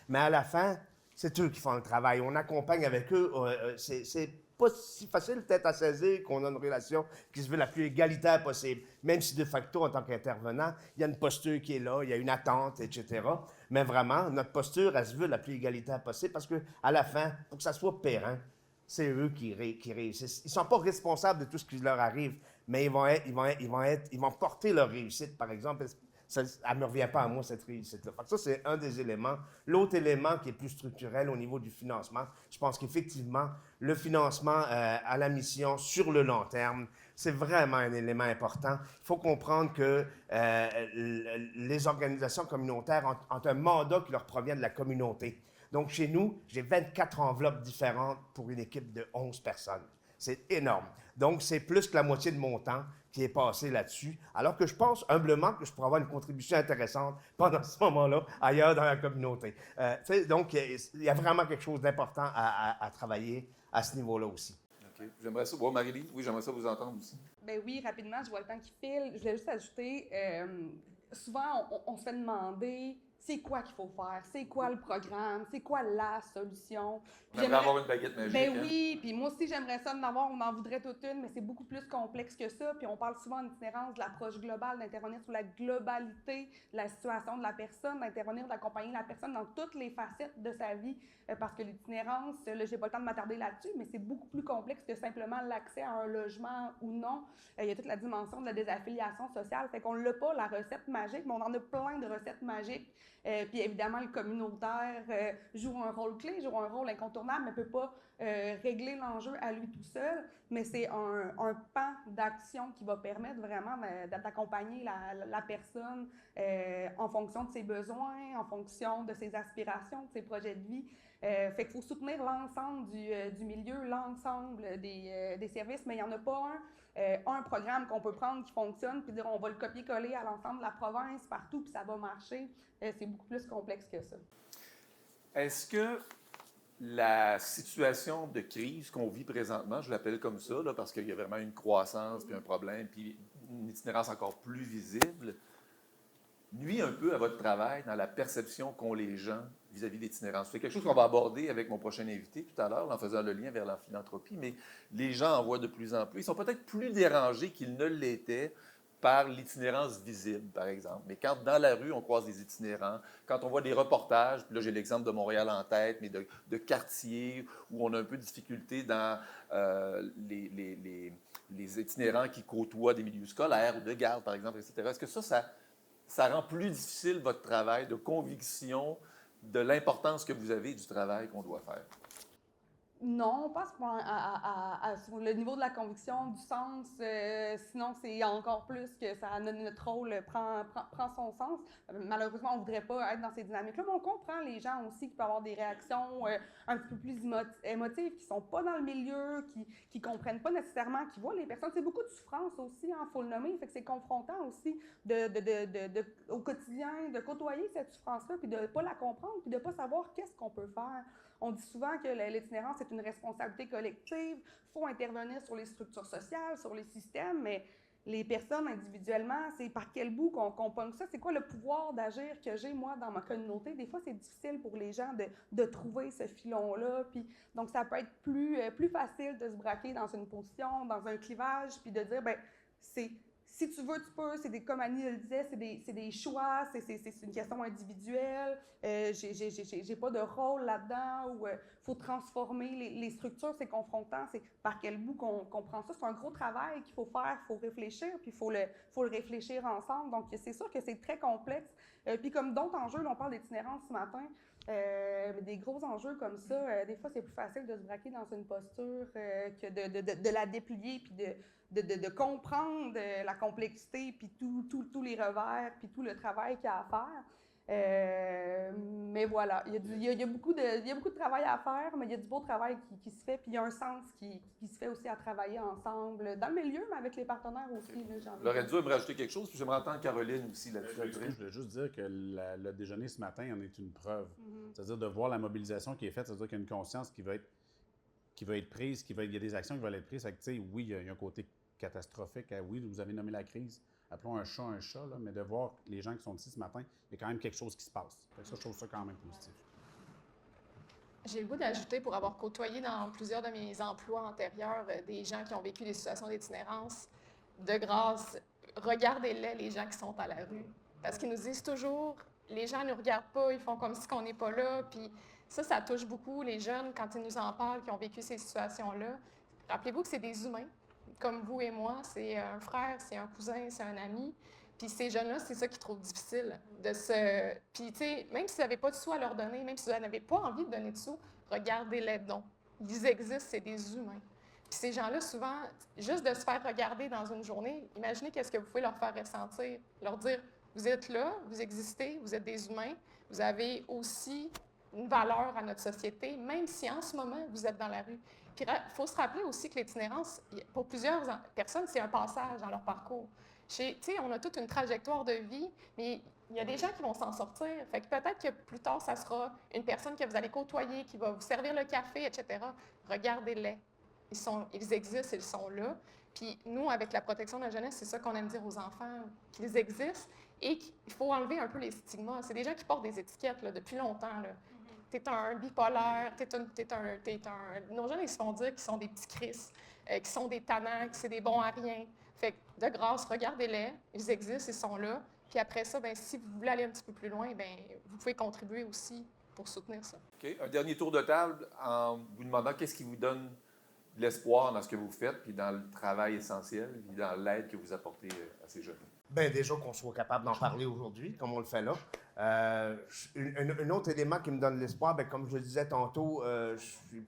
Mais à la fin, c'est eux qui font le travail. On accompagne avec eux. C'est pas si facile peut-être à saisir qu'on a une relation qui se veut la plus égalitaire possible. Même si de facto, en tant qu'intervenant, il y a une posture qui est là, il y a une attente, etc. Mais vraiment, notre posture, elle se veut la plus égalitaire possible parce qu'à la fin, pour que ça soit périn, c'est eux qui réussissent. Ils ne sont pas responsables de tout ce qui leur arrive, mais ils vont porter leur réussite, par exemple. Ça, elle ne me revient pas à moi, cette réussite-là. Ça, c'est un des éléments. L'autre élément qui est plus structurel au niveau du financement, je pense qu'effectivement, le financement à la mission sur le long terme, c'est vraiment un élément important. Il faut comprendre que les organisations communautaires ont un mandat qui leur provient de la communauté. Donc, chez nous, j'ai 24 enveloppes différentes pour une équipe de 11 personnes. C'est énorme. Donc, c'est plus que la moitié de mon temps qui est passé là-dessus, alors que je pense humblement que je pourrais avoir une contribution intéressante pendant ce moment-là, ailleurs dans la communauté. Donc, il y a vraiment quelque chose d'important à travailler à ce niveau-là aussi. OK. J'aimerais ça. Marie-Lise, oui, j'aimerais ça vous entendre aussi. Ben oui, rapidement, je vois le temps qui file. Je voulais juste ajouter, souvent, on se fait demander c'est quoi qu'il faut faire, c'est quoi le programme, c'est quoi la solution. On aimerait avoir une baguette magique. Ben oui, puis moi aussi, j'aimerais ça en avoir, on en voudrait toute une, mais c'est beaucoup plus complexe que ça. Puis on parle souvent en itinérance de l'approche globale, d'intervenir sur la globalité de la situation de la personne, d'intervenir, d'accompagner la personne dans toutes les facettes de sa vie. Parce que l'itinérance, là, j'ai pas le temps de m'attarder là-dessus, mais c'est beaucoup plus complexe que simplement l'accès à un logement ou non. Il y a toute la dimension de la désaffiliation sociale. Fait qu'on l'a pas, la recette magique, mais on en a plein de recettes magiques. Puis évidemment, le communautaire joue un rôle clé, joue un rôle incontournable, mais ne peut pas régler l'enjeu à lui tout seul. Mais c'est un pan d'action qui va permettre vraiment d'accompagner la personne en fonction de ses besoins, en fonction de ses aspirations, de ses projets de vie. Fait qu'il faut soutenir l'ensemble du milieu, l'ensemble des services, mais il n'y en a pas un programme qu'on peut prendre qui fonctionne puis dire on va le copier-coller à l'ensemble de la province, partout, puis ça va marcher. C'est beaucoup plus complexe que ça. Est-ce que la situation de crise qu'on vit présentement, je l'appelle comme ça, là, parce qu'il y a vraiment une croissance, puis un problème, puis une itinérance encore plus visible, nuit un peu à votre travail dans la perception qu'ont les gens vis-à-vis de l'itinérance? C'est quelque chose qu'on va aborder avec mon prochain invité tout à l'heure, en faisant le lien vers la philanthropie, mais les gens en voient de plus en plus. Ils sont peut-être plus dérangés qu'ils ne l'étaient par l'itinérance visible, par exemple. Mais quand dans la rue, on croise des itinérants, quand on voit des reportages, puis là j'ai l'exemple de Montréal en tête, mais de quartiers où on a un peu de difficulté dans les itinérants qui côtoient des milieux scolaires ou de garde, par exemple, etc. Est-ce que ça rend plus difficile votre travail de conviction de l'importance que vous avez du travail qu'on doit faire? Non, pas sur le niveau de la conviction, du sens. Sinon, c'est encore plus que notre rôle prend son sens. Malheureusement, on ne voudrait pas être dans ces dynamiques-là, mais on comprend les gens aussi qui peuvent avoir des réactions un petit peu plus émotives, qui ne sont pas dans le milieu, qui ne comprennent pas nécessairement, qui voient les personnes. C'est beaucoup de souffrance aussi, il faut le nommer. Fait que c'est confrontant aussi au quotidien, de côtoyer cette souffrance-là, puis de ne pas la comprendre, puis de ne pas savoir qu'est-ce qu'on peut faire. On dit souvent que l'itinérance est une responsabilité collective. Il faut intervenir sur les structures sociales, sur les systèmes, mais les personnes individuellement, c'est par quel bout qu'on pogne ça? C'est quoi le pouvoir d'agir que j'ai, moi, dans ma communauté? Des fois, c'est difficile pour les gens de trouver ce filon-là. Puis, donc, ça peut être plus facile de se braquer dans une position, dans un clivage, puis de dire, bien, si tu veux, tu peux. Comme Annie le disait, c'est des choix, c'est une question individuelle. J'ai pas de rôle là-dedans où faut transformer les structures, c'est confrontant, c'est par quel bout qu'on prend ça. C'est un gros travail qu'il faut faire, il faut réfléchir, puis il faut le réfléchir ensemble. Donc, c'est sûr que c'est très complexe. Puis comme d'autres enjeux, là, on parle d'itinérance ce matin, mais des gros enjeux comme ça, des fois, c'est plus facile de se braquer dans une posture que de la déplier, puis de comprendre la complexité, puis tous les revers, puis tout le travail qu'il y a à faire. Mais voilà, il y a beaucoup de travail à faire, mais il y a du beau travail qui se fait, puis il y a un sens qui se fait aussi à travailler ensemble, dans le milieu, mais avec les partenaires aussi. Lorenzo aimerait rajouter quelque chose, puis j'aimerais entendre Caroline aussi là-dessus. Je voulais juste dire que le déjeuner ce matin en est une preuve. C'est-à-dire de voir la mobilisation qui est faite, c'est-à-dire qu'il y a une conscience qui va être prise, il y a des actions qui vont être prises. Oui, il y a un côté catastrophique. Oui, vous avez nommé la crise. Appelons un chat, là, mais de voir les gens qui sont ici ce matin, il y a quand même quelque chose qui se passe. Ça, je trouve ça quand même positif. J'ai le goût d'ajouter, pour avoir côtoyé dans plusieurs de mes emplois antérieurs des gens qui ont vécu des situations d'itinérance, de grâce, regardez-les, les gens qui sont à la rue. Parce qu'ils nous disent toujours, les gens ne nous regardent pas, ils font comme si on n'est pas là. Puis ça touche beaucoup les jeunes quand ils nous en parlent, qui ont vécu ces situations-là. Rappelez-vous que c'est des humains. Comme vous et moi, c'est un frère, c'est un cousin, c'est un ami. Puis ces jeunes-là, c'est ça qu'ils trouvent difficile. Puis, tu sais, même s'ils n'avaient pas de sous à leur donner, même si vous n'avez pas envie de donner de sous, regardez-les donc. Ils existent, c'est des humains. Puis ces gens-là, souvent, juste de se faire regarder dans une journée, imaginez qu'est-ce que vous pouvez leur faire ressentir. Leur dire, vous êtes là, vous existez, vous êtes des humains, vous avez aussi une valeur à notre société, même si en ce moment, vous êtes dans la rue. Puis il faut se rappeler aussi que l'itinérance, pour plusieurs personnes, c'est un passage dans leur parcours. Tu sais, on a toute une trajectoire de vie, mais il y a des gens qui vont s'en sortir. Fait que peut-être que plus tard, ça sera une personne que vous allez côtoyer, qui va vous servir le café, etc. Regardez-les. Ils existent, ils sont là. Puis nous, avec la protection de la jeunesse, c'est ça qu'on aime dire aux enfants, qu'ils existent et qu'il faut enlever un peu les stigmas. C'est des gens qui portent des étiquettes là, depuis longtemps. Là. T'es un bipolaire, nos jeunes, ils se font dire qu'ils sont des petits Chris, qu'ils sont des tannants, que c'est des bons à rien. Fait que, de grâce, regardez-les, ils existent, ils sont là. Puis après ça, si vous voulez aller un petit peu plus loin, vous pouvez contribuer aussi pour soutenir ça. OK. Un dernier tour de table en vous demandant qu'est-ce qui vous donne de l'espoir dans ce que vous faites, puis dans le travail essentiel, puis dans l'aide que vous apportez à ces jeunes. Bien, déjà qu'on soit capable d'en parler aujourd'hui, comme on le fait là. Un autre élément qui me donne l'espoir, comme je le disais tantôt, je suis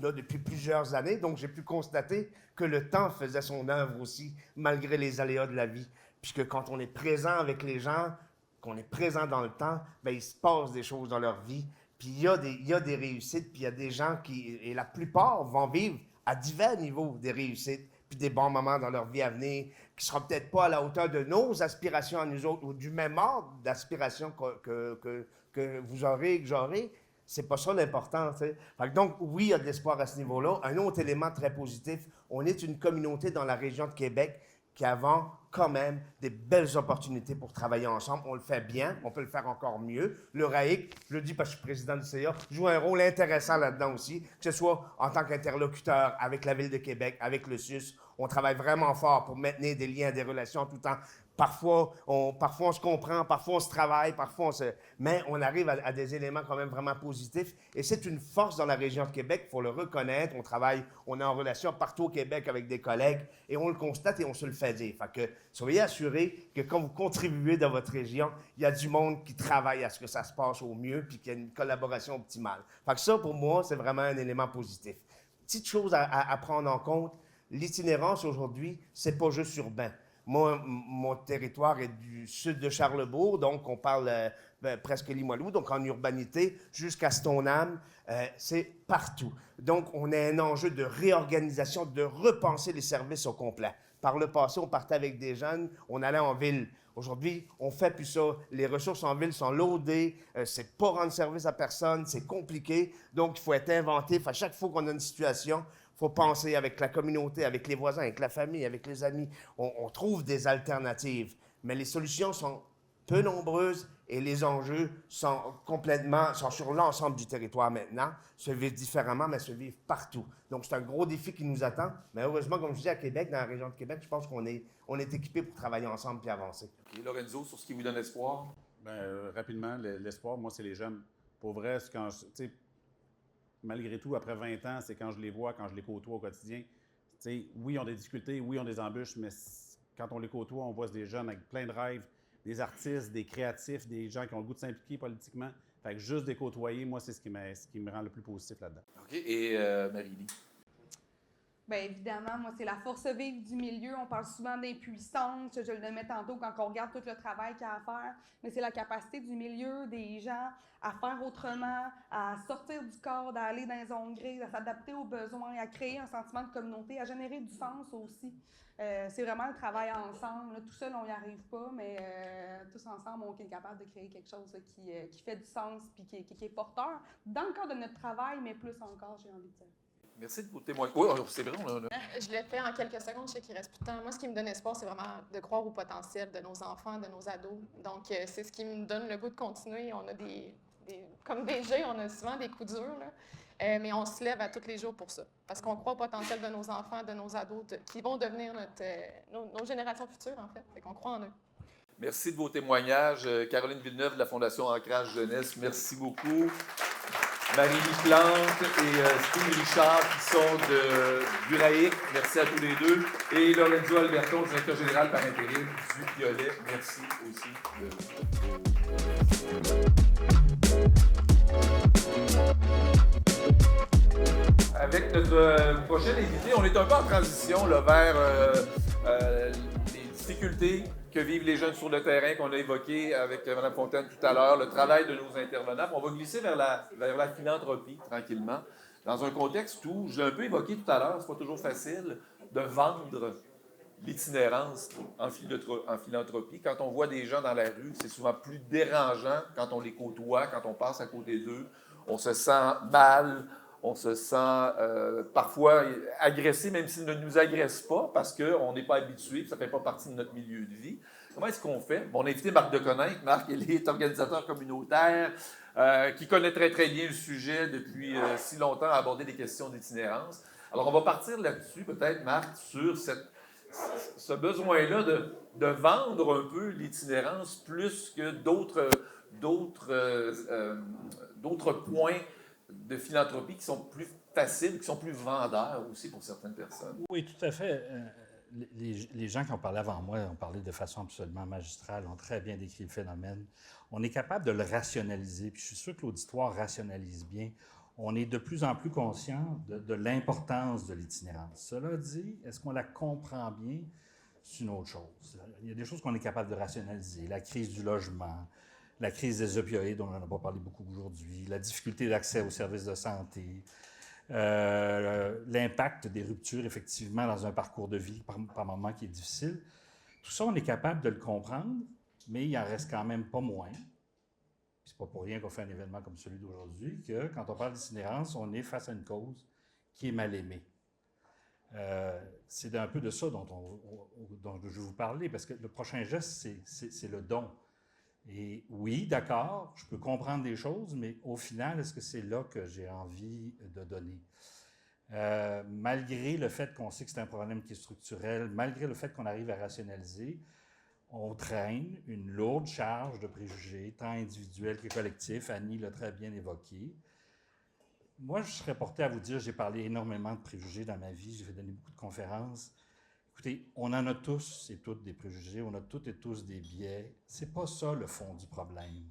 là depuis plusieurs années, donc j'ai pu constater que le temps faisait son œuvre aussi, malgré les aléas de la vie. Puisque quand on est présent avec les gens, qu'on est présent dans le temps, il se passe des choses dans leur vie. Puis il y a des réussites, puis il y a des gens et la plupart vont vivre à divers niveaux des réussites, puis des bons moments dans leur vie à venir, qui ne seront peut-être pas à la hauteur de nos aspirations à nous autres, ou du même ordre d'aspiration que vous aurez, que j'aurai. C'est pas ça l'important, tu sais. Donc, oui, il y a de l'espoir à ce niveau-là. Un autre élément très positif, on est une communauté dans la région de Québec qui avons quand même des belles opportunités pour travailler ensemble. On le fait bien, on peut le faire encore mieux. Le RAIC, je le dis parce que je suis président du CA, joue un rôle intéressant là-dedans aussi, que ce soit en tant qu'interlocuteur avec la Ville de Québec, avec le SUS. On travaille vraiment fort pour maintenir des liens, des relations tout le temps. Parfois, on se comprend, parfois on se travaille, mais on arrive à des éléments quand même vraiment positifs. Et c'est une force dans la région de Québec, il faut le reconnaître. On est en relation partout au Québec avec des collègues et on le constate et on se le fait dire. Fait que soyez assurés que quand vous contribuez dans votre région, il y a du monde qui travaille à ce que ça se passe au mieux puis qu'il y a une collaboration optimale. Fait que ça, pour moi, c'est vraiment un élément positif. Petite chose à prendre en compte, l'itinérance aujourd'hui, c'est pas juste urbain. Moi, mon territoire est du sud de Charlebourg, donc on parle presque Limoilou, donc en urbanité, jusqu'à Stoneham, c'est partout. Donc, on a un enjeu de réorganisation, de repenser les services au complet. Par le passé, on partait avec des jeunes, on allait en ville. Aujourd'hui, on fait plus ça. Les ressources en ville sont loadées, c'est pas rendre service à personne, c'est compliqué, donc il faut être inventif. À chaque fois qu'on a une situation, il faut penser avec la communauté, avec les voisins, avec la famille, avec les amis. On trouve des alternatives, mais les solutions sont peu nombreuses et les enjeux sont sur l'ensemble du territoire maintenant, se vivent différemment, mais se vivent partout. Donc, c'est un gros défi qui nous attend. Mais heureusement, comme je dis, à Québec, dans la région de Québec, je pense qu'on est équipés pour travailler ensemble puis avancer. Et Lorenzo, sur ce qui vous donne espoir? Rapidement, l'espoir, moi, c'est les jeunes. Pour vrai, malgré tout, après 20 ans, c'est quand je les vois, quand je les côtoie au quotidien. Oui, ils ont des difficultés, oui, ils ont des embûches, mais quand on les côtoie, on voit des jeunes avec plein de rêves, des artistes, des créatifs, des gens qui ont le goût de s'impliquer politiquement. Fait que juste les côtoyer, moi, c'est ce qui me rend le plus positif là-dedans. OK. Et Marie-Lie? Bien, évidemment, moi, c'est la force vive du milieu. On parle souvent d'impuissance. Je le mets tantôt quand on regarde tout le travail qu'il y a à faire. Mais c'est la capacité du milieu, des gens, à faire autrement, à sortir du cadre, à aller dans les zones grises, à s'adapter aux besoins, à créer un sentiment de communauté, à générer du sens aussi. C'est vraiment le travail ensemble. Là, tout seul, on n'y arrive pas, mais tous ensemble, on est capable de créer quelque chose là, qui fait du sens et qui est porteur dans le cadre de notre travail, mais plus encore, j'ai envie de dire. Merci de vos témoignages. Oui, c'est vrai, Je l'ai fait en quelques secondes, je sais qu'il reste plus de temps. Moi, ce qui me donne espoir, c'est vraiment de croire au potentiel de nos enfants, de nos ados. Donc, c'est ce qui me donne le goût de continuer. On a comme DG, on a souvent des coups durs, là. Mais on se lève à tous les jours pour ça. Parce qu'on croit au potentiel de nos enfants, de nos ados, qui vont devenir nos générations futures, en fait. Fait qu'on croit en eux. Merci de vos témoignages. Caroline Villeneuve de la Fondation Ancrage Jeunesse, merci beaucoup. Marie-Lie Plante et Steve Richard qui sont du RAIC, merci à tous les deux. Et Lorenzo Alberto, directeur général par intérim du Piolet, merci aussi. Avec notre prochaine invité, on est un peu en transition là, vers les difficultés que vivent les jeunes sur le terrain qu'on a évoqué avec Mme Fontaine tout à l'heure, le travail de nos intervenants. On va glisser vers la philanthropie tranquillement, dans un contexte où, je l'ai un peu évoqué tout à l'heure, c'est pas toujours facile de vendre l'itinérance en philanthropie. Quand on voit des gens dans la rue, c'est souvent plus dérangeant quand on les côtoie, quand on passe à côté d'eux. On se sent mal, on se sent parfois agressé, même s'ils ne nous agressent pas, parce qu'on n'est pas habitué, ça ne fait pas partie de notre milieu de vie. Comment est-ce qu'on fait? Bon, on a invité Marc Deconinck. Marc, il est organisateur communautaire, qui connaît très, très bien le sujet depuis si longtemps, à aborder des questions d'itinérance. Alors, on va partir là-dessus, peut-être, Marc, sur ce besoin-là de vendre un peu l'itinérance plus que d'autres points de philanthropie qui sont plus faciles, qui sont plus vendeurs aussi pour certaines personnes. Oui, tout à fait. Les gens qui ont parlé avant moi ont parlé de façon absolument magistrale, ont très bien décrit le phénomène. On est capable de le rationaliser, puis je suis sûr que l'auditoire rationalise bien. On est de plus en plus conscient de l'importance de l'itinérance. Cela dit, est-ce qu'on la comprend bien? C'est une autre chose. Il y a des choses qu'on est capable de rationaliser. La crise du logement, la crise des opioïdes, dont on n'en a pas parlé beaucoup aujourd'hui, la difficulté d'accès aux services de santé, l'impact des ruptures, effectivement, dans un parcours de vie par moment qui est difficile. Tout ça, on est capable de le comprendre, mais il en reste quand même pas moins. C'est pas pour rien qu'on fait un événement comme celui d'aujourd'hui, que quand on parle d'itinérance, on est face à une cause qui est mal aimée. C'est un peu de ça dont je vais vous parler, parce que le prochain geste, c'est le don. Et oui, d'accord, je peux comprendre des choses, mais au final, est-ce que c'est là que j'ai envie de donner? Malgré le fait qu'on sait que c'est un problème qui est structurel, malgré le fait qu'on arrive à rationaliser, on traîne une lourde charge de préjugés, tant individuels que collectifs. Annie l'a très bien évoqué. Moi, je serais porté à vous dire, j'ai parlé énormément de préjugés dans ma vie, j'ai fait donner beaucoup de conférences. Écoutez, on en a tous et toutes des préjugés, on a toutes et tous des biais. C'est pas ça le fond du problème.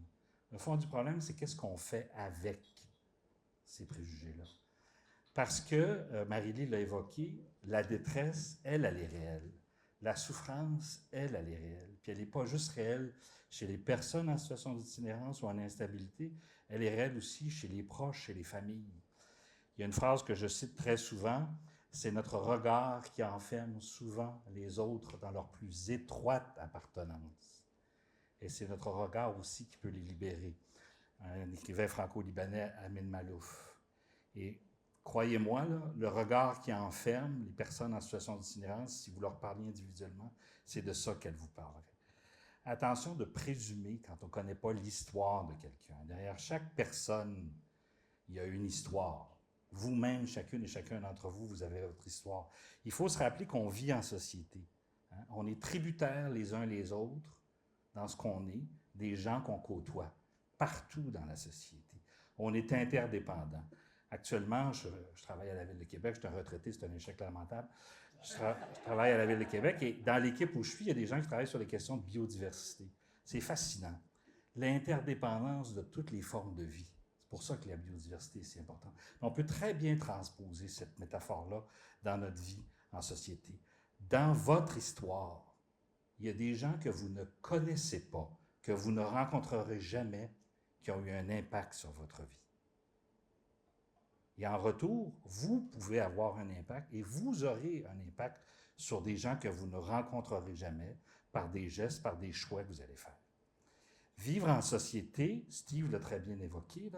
Le fond du problème, c'est qu'est-ce qu'on fait avec ces préjugés-là. Parce que, Marie-Lie l'a évoqué, la détresse, elle est réelle. La souffrance, elle est réelle. Puis elle n'est pas juste réelle chez les personnes en situation d'itinérance ou en instabilité, elle est réelle aussi chez les proches, chez les familles. Il y a une phrase que je cite très souvent, c'est notre regard qui enferme souvent les autres dans leur plus étroite appartenance. Et c'est notre regard aussi qui peut les libérer. Un écrivain franco-libanais, Amin Malouf. Et croyez-moi, là, le regard qui enferme les personnes en situation d'itinérance, si vous leur parliez individuellement, c'est de ça qu'elles vous parleraient. Attention de présumer quand on ne connaît pas l'histoire de quelqu'un. Derrière chaque personne, il y a une histoire. Vous-même, chacune et chacun d'entre vous, vous avez votre histoire. Il faut se rappeler qu'on vit en société. Hein? On est tributaires les uns les autres dans ce qu'on est, des gens qu'on côtoie, partout dans la société. On est interdépendants. Actuellement, je travaille à la Ville de Québec, je suis un retraité, c'est un échec lamentable. Je travaille à la Ville de Québec et dans l'équipe où je suis, il y a des gens qui travaillent sur les questions de biodiversité. C'est fascinant. L'interdépendance de toutes les formes de vie. C'est pour ça que la biodiversité est si importante. On peut très bien transposer cette métaphore-là dans notre vie en société. Dans votre histoire, il y a des gens que vous ne connaissez pas, que vous ne rencontrerez jamais, qui ont eu un impact sur votre vie. Et en retour, vous pouvez avoir un impact et vous aurez un impact sur des gens que vous ne rencontrerez jamais par des gestes, par des choix que vous allez faire. Vivre en société, Steve l'a très bien évoqué,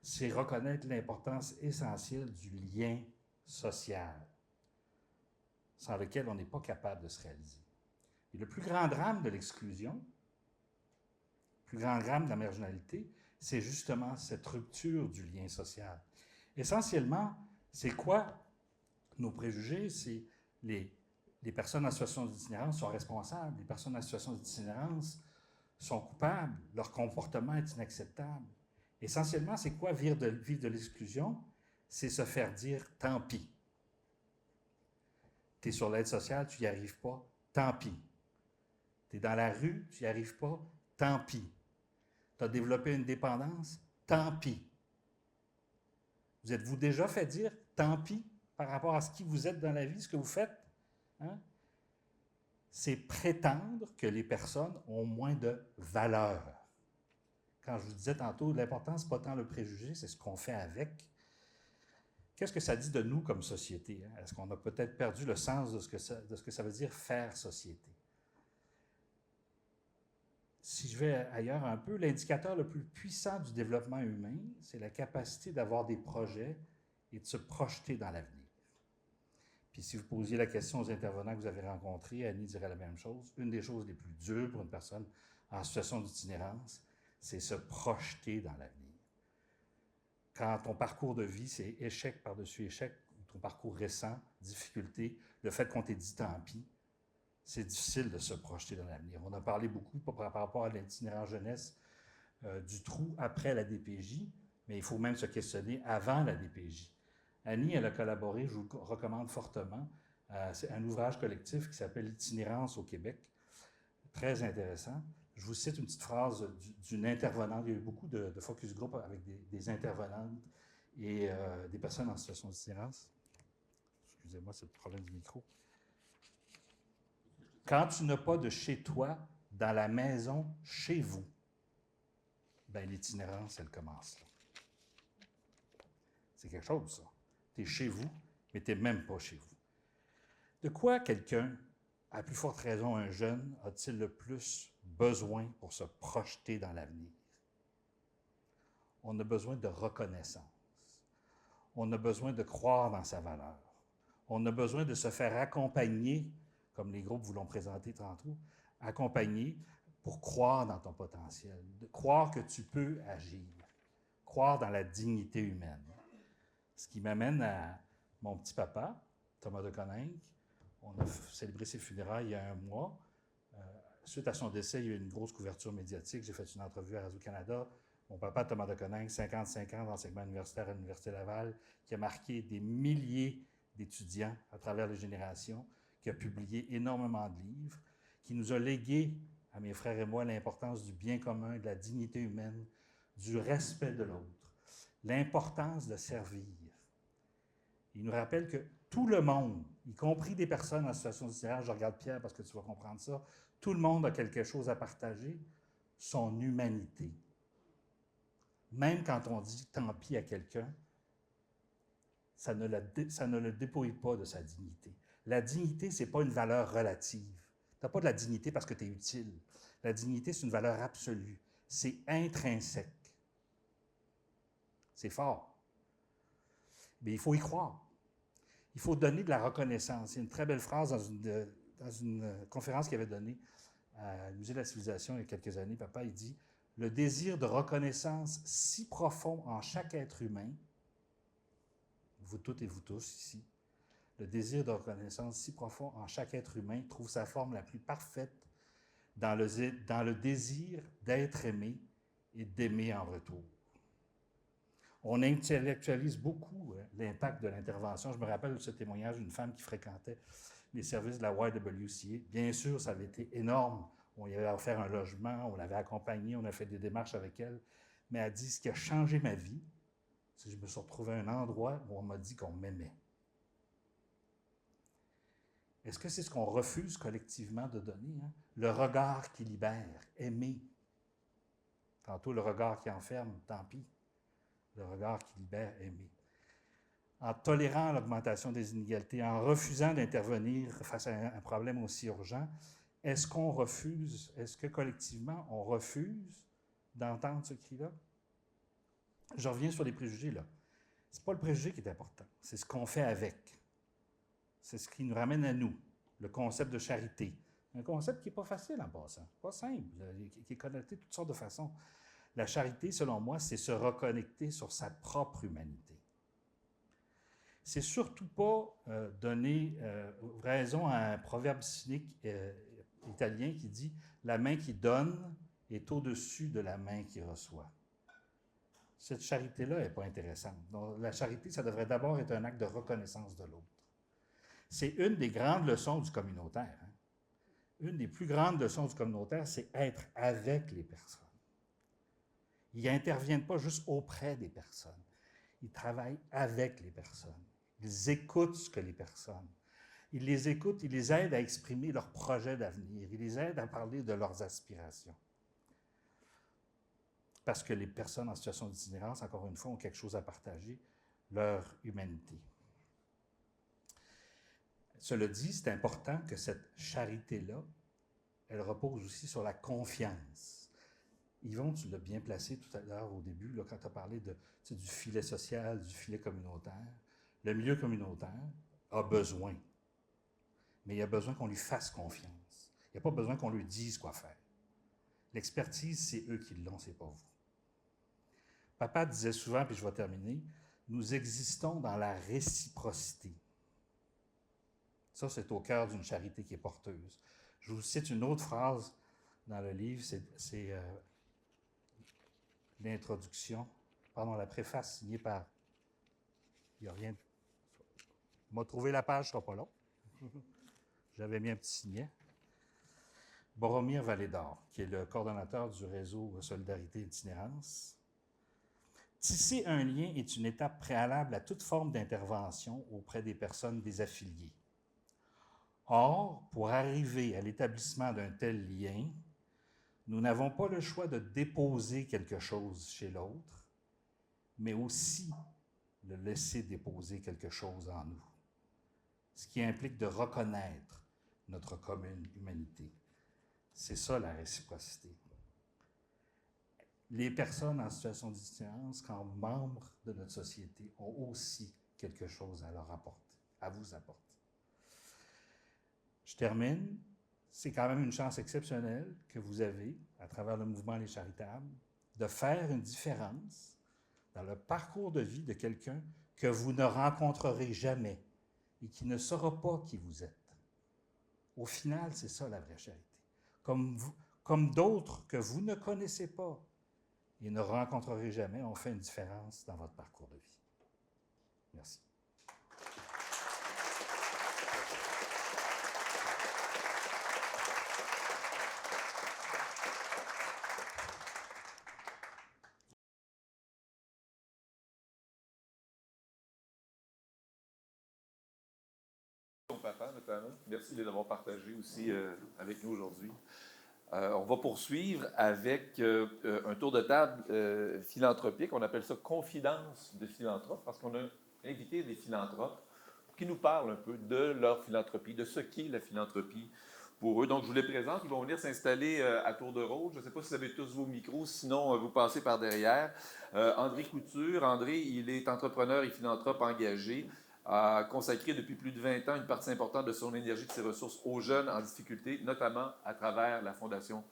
c'est reconnaître l'importance essentielle du lien social, sans lequel on n'est pas capable de se réaliser. Et le plus grand drame de l'exclusion, le plus grand drame de la marginalité, c'est justement cette rupture du lien social. Essentiellement, c'est quoi nos préjugés? C'est les personnes en situation d'itinérance sont responsables, les personnes en situation d'itinérance sont coupables, leur comportement est inacceptable. Essentiellement, c'est quoi vivre de l'exclusion? C'est se faire dire « tant pis ». Tu es sur l'aide sociale, tu n'y arrives pas, tant pis. Tu es dans la rue, tu n'y arrives pas, tant pis. Tu as développé une dépendance, tant pis. Vous êtes-vous déjà fait dire « tant pis » par rapport à ce qui vous êtes dans la vie, ce que vous faites? Hein? C'est prétendre que les personnes ont moins de valeur. Quand je vous disais tantôt, l'important, ce n'est pas tant le préjugé, c'est ce qu'on fait avec. Qu'est-ce que ça dit de nous comme société? Hein? Est-ce qu'on a peut-être perdu le sens de ce que ça veut dire faire société? Si je vais ailleurs un peu, l'indicateur le plus puissant du développement humain, c'est la capacité d'avoir des projets et de se projeter dans l'avenir. Puis si vous posiez la question aux intervenants que vous avez rencontrés, Annie dirait la même chose. Une des choses les plus dures pour une personne en situation d'itinérance, c'est se projeter dans l'avenir. Quand ton parcours de vie, c'est échec par-dessus échec, ou ton parcours récent, difficulté, le fait qu'on t'ait dit tant pis, c'est difficile de se projeter dans l'avenir. On a parlé beaucoup par rapport à l'itinérance jeunesse du trou après la DPJ, mais il faut même se questionner avant la DPJ. Annie, elle a collaboré, je vous le recommande fortement, c'est un ouvrage collectif qui s'appelle « L'itinérance au Québec », très intéressant. Je vous cite une petite phrase d'une intervenante. Il y a eu beaucoup de focus group avec des intervenantes et des personnes en situation d'itinérance. Excusez-moi, c'est le problème du micro. Quand tu n'as pas de chez toi, dans la maison, chez vous, ben l'itinérance, elle commence là. C'est quelque chose, ça. Tu es chez vous, mais tu n'es même pas chez vous. De quoi quelqu'un, à plus forte raison un jeune, a-t-il le plus besoin pour se projeter dans l'avenir? On a besoin de reconnaissance. On a besoin de croire dans sa valeur. On a besoin de se faire accompagner, comme les groupes vous l'ont présenté tantôt, accompagner pour croire dans ton potentiel, de croire que tu peux agir, croire dans la dignité humaine. Ce qui m'amène à mon petit papa, Thomas de Coninck. On a célébré ses funérailles il y a un mois. Suite à son décès, il y a eu une grosse couverture médiatique. J'ai fait une entrevue à Radio-Canada. Mon papa, Thomas de Coninck, 55 ans d'enseignement universitaire à l'Université Laval, qui a marqué des milliers d'étudiants à travers les générations, qui a publié énormément de livres, qui nous a légué, à mes frères et moi, l'importance du bien commun, de la dignité humaine, du respect de l'autre, l'importance de servir. Il nous rappelle que tout le monde, y compris des personnes en situation d'itinérance, je regarde Pierre parce que tu vas comprendre ça, tout le monde a quelque chose à partager, son humanité. Même quand on dit tant pis à quelqu'un, ça ne le dépouille pas de sa dignité. La dignité, ce n'est pas une valeur relative. Tu n'as pas de la dignité parce que tu es utile. La dignité, c'est une valeur absolue. C'est intrinsèque. C'est fort. Mais il faut y croire. Il faut donner de la reconnaissance. Il y a une très belle phrase dans une conférence qu'il avait donnée à Musée de la Civilisation il y a quelques années. Papa, il dit « Le désir de reconnaissance si profond en chaque être humain, vous toutes et vous tous ici, le désir de reconnaissance si profond en chaque être humain trouve sa forme la plus parfaite dans le désir d'être aimé et d'aimer en retour. » On intellectualise beaucoup l'impact de l'intervention. Je me rappelle de ce témoignage d'une femme qui fréquentait les services de la YWCA. Bien sûr, ça avait été énorme. On lui avait offert un logement, on l'avait accompagnée, on a fait des démarches avec elle. Mais elle dit, ce qui a changé ma vie, c'est que je me suis retrouvé à un endroit où on m'a dit qu'on m'aimait. Est-ce que c'est ce qu'on refuse collectivement de donner? Hein? Le regard qui libère, aimer. Tantôt, le regard qui enferme, tant pis. Le regard qui libère, aimer. En tolérant l'augmentation des inégalités, en refusant d'intervenir face à un problème aussi urgent, est-ce qu'on refuse, est-ce que collectivement, on refuse d'entendre ce cri-là? Je reviens sur les préjugés, là. Ce n'est pas le préjugé qui est important, c'est ce qu'on fait avec. C'est ce qui nous ramène à nous, le concept de charité. Un concept qui n'est pas facile en passant, pas simple, qui est connecté de toutes sortes de façons. La charité, selon moi, c'est se reconnecter sur sa propre humanité. C'est surtout pas donner raison à un proverbe cynique italien qui dit « La main qui donne est au-dessus de la main qui reçoit ». Cette charité-là n'est pas intéressante. Donc, la charité, ça devrait d'abord être un acte de reconnaissance de l'autre. C'est une des grandes leçons du communautaire. Hein? Une des plus grandes leçons du communautaire, c'est être avec les personnes. Ils n'interviennent pas juste auprès des personnes. Ils travaillent avec les personnes. Ils écoutent ce que les personnes. Ils les écoutent, ils les aident à exprimer leurs projets d'avenir. Ils les aident à parler de leurs aspirations. Parce que les personnes en situation d'itinérance, encore une fois, ont quelque chose à partager, leur humanité. Cela dit, c'est important que cette charité-là, elle repose aussi sur la confiance. Yvon, tu l'as bien placé tout à l'heure au début, là, quand tu as parlé du filet social, du filet communautaire. Le milieu communautaire a besoin, mais il a besoin qu'on lui fasse confiance. Il n'y a pas besoin qu'on lui dise quoi faire. L'expertise, c'est eux qui l'ont, c'est pas vous. Papa disait souvent, puis je vais terminer, nous existons dans la réciprocité. Ça, c'est au cœur d'une charité qui est porteuse. Je vous cite une autre phrase dans le livre, c'est l'introduction, pardon, la préface signée par... Il n'y a rien... M'a trouvé la page, ce ne sera pas long. J'avais mis un petit signet. Boromir Valédor, qui est le coordonnateur du réseau Solidarité Itinérance. Tisser un lien est une étape préalable à toute forme d'intervention auprès des personnes désaffiliées. Or, pour arriver à l'établissement d'un tel lien, nous n'avons pas le choix de déposer quelque chose chez l'autre, mais aussi de laisser déposer quelque chose en nous, ce qui implique de reconnaître notre commune humanité. C'est ça la réciprocité. Les personnes en situation d'itinérance, comme membres de notre société, ont aussi quelque chose à leur apporter, à vous apporter. Je termine. C'est quand même une chance exceptionnelle que vous avez, à travers le mouvement Les Charitables, de faire une différence dans le parcours de vie de quelqu'un que vous ne rencontrerez jamais et qui ne saura pas qui vous êtes. Au final, c'est ça la vraie charité. Comme d'autres que vous ne connaissez pas et ne rencontrerez jamais, ont fait une différence dans votre parcours de vie. Merci. Ton papa, notamment. Merci de l'avoir partagé aussi avec nous aujourd'hui. On va poursuivre avec un tour de table philanthropique. On appelle ça confidence de philanthrope parce qu'on a invité des philanthropes qui nous parlent un peu de leur philanthropie, de ce qu'est la philanthropie pour eux. Donc, je vous les présente. Ils vont venir s'installer à tour de rôle. Je ne sais pas si vous avez tous vos micros, sinon vous passez par derrière. André Couture. André, il est entrepreneur et philanthrope engagé, a consacré depuis plus de 20 ans une partie importante de son énergie et de ses ressources aux jeunes en difficulté, notamment à travers la Fondation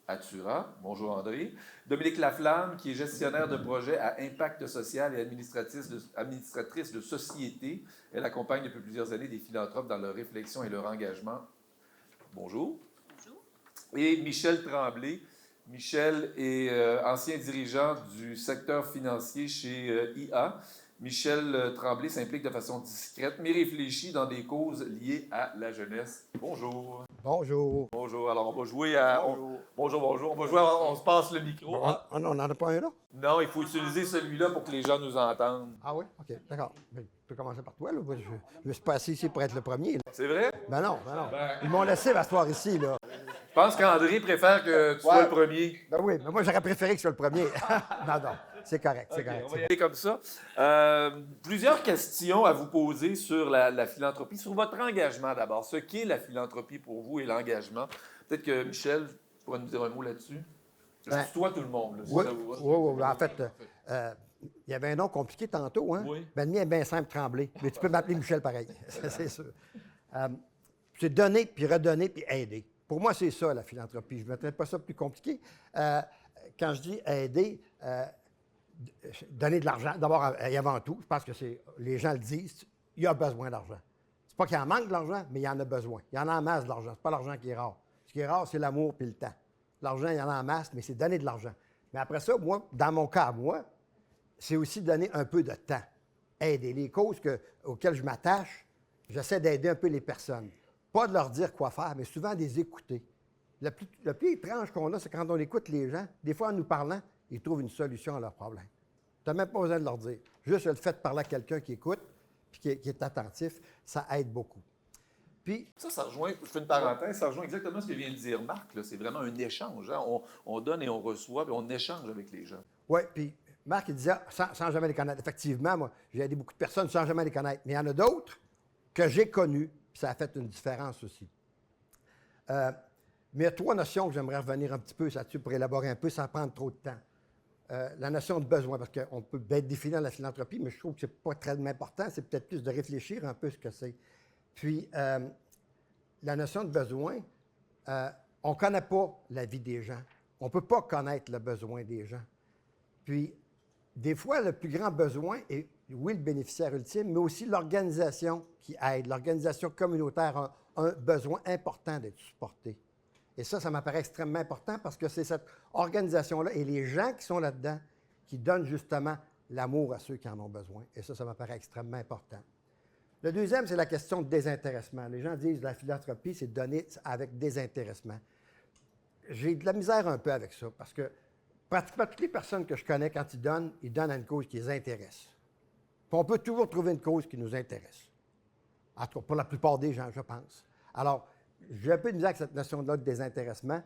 Atura. Bonjour André. Dominique Laflamme, qui est gestionnaire de projets à impact social et administratrice de société. Elle accompagne depuis plusieurs années des philanthropes dans leur réflexion et leur engagement. Bonjour. Bonjour. Et Michel Tremblay. Michel est ancien dirigeant du secteur financier chez IA. Michel Tremblay s'implique de façon discrète, mais réfléchit dans des causes liées à la jeunesse. Bonjour. Bonjour. Bonjour. Alors, on va jouer à... Bonjour. On va jouer à... On se passe le micro. On n'en a pas un là? Non, il faut utiliser celui-là pour que les gens nous entendent. Ah oui? OK, d'accord. Je peux commencer par toi, là. Je me suis pas assis ici pour être le premier, là. C'est vrai? Ben non. Ils m'ont laissé m'asseoir ici, là. Je pense qu'André préfère que tu sois le premier. Ben oui, mais moi, j'aurais préféré que je sois le premier. non. C'est correct, c'est correct. On va y aller comme ça. Plusieurs questions à vous poser sur la philanthropie, sur votre engagement d'abord. Ce qu'est la philanthropie pour vous et l'engagement. Peut-être que Michel pourrait nous dire un mot là-dessus. C'est toi tout le monde, là, si Oui, ça vous va. oui. En fait, il y avait un nom compliqué tantôt, hein? Oui. Ben, le mien est bien simple, Tremblay. Mais tu peux m'appeler Michel pareil, c'est sûr. C'est donner, puis redonner, puis aider. Pour moi, c'est ça, la philanthropie. Je ne mettrais pas ça plus compliqué. Quand je dis aider, donner de l'argent, d'abord et avant tout, je pense que les gens le disent, il y a besoin d'argent. C'est pas qu'il en manque de l'argent, mais il y en a besoin. Il y en a en masse de l'argent. C'est pas l'argent qui est rare. Ce qui est rare, c'est l'amour et le temps. L'argent, il y en a en masse, mais c'est donner de l'argent. Mais après ça, moi, dans mon cas, c'est aussi donner un peu de temps. Aider. Les causes auxquelles je m'attache, j'essaie d'aider un peu les personnes. Pas de leur dire quoi faire, mais souvent de les écouter. Le plus étrange qu'on a, c'est quand on écoute les gens. Des fois, en nous parlant, ils trouvent une solution à leurs problèmes. Tu n'as même pas besoin de leur dire. Juste le fait de parler à quelqu'un qui écoute puis qui est attentif, ça aide beaucoup. Puis, ça rejoint, je fais une parenthèse, ça rejoint exactement ce que vient de dire Marc. Là. C'est vraiment un échange. Hein? On donne et on reçoit, puis on échange avec les gens. Oui, puis Marc, il disait, sans jamais les connaître. Effectivement, moi, j'ai aidé beaucoup de personnes sans jamais les connaître. Mais il y en a d'autres que j'ai connues, puis ça a fait une différence aussi. Mais il y a 3 notions que j'aimerais revenir un petit peu là-dessus pour élaborer un peu sans prendre trop de temps. La notion de besoin, parce qu'on peut bien définir la philanthropie, mais je trouve que ce n'est pas très important. C'est peut-être plus de réfléchir un peu ce que c'est. Puis, la notion de besoin, on ne connaît pas la vie des gens. On ne peut pas connaître le besoin des gens. Puis, des fois, le plus grand besoin est, oui, le bénéficiaire ultime, mais aussi l'organisation qui aide. L'organisation communautaire a un besoin important d'être supportée. Et ça m'apparaît extrêmement important parce que c'est cette organisation-là et les gens qui sont là-dedans qui donnent justement l'amour à ceux qui en ont besoin. Et ça m'apparaît extrêmement important. Le deuxième, c'est la question de désintéressement. Les gens disent que la philanthropie, c'est donner avec désintéressement. J'ai de la misère un peu avec ça parce que pratiquement toutes les personnes que je connais, quand ils donnent à une cause qui les intéresse. Puis on peut toujours trouver une cause qui nous intéresse. En tout cas, pour la plupart des gens, je pense. Alors, j'ai un peu de misère avec cette notion-là de désintéressement.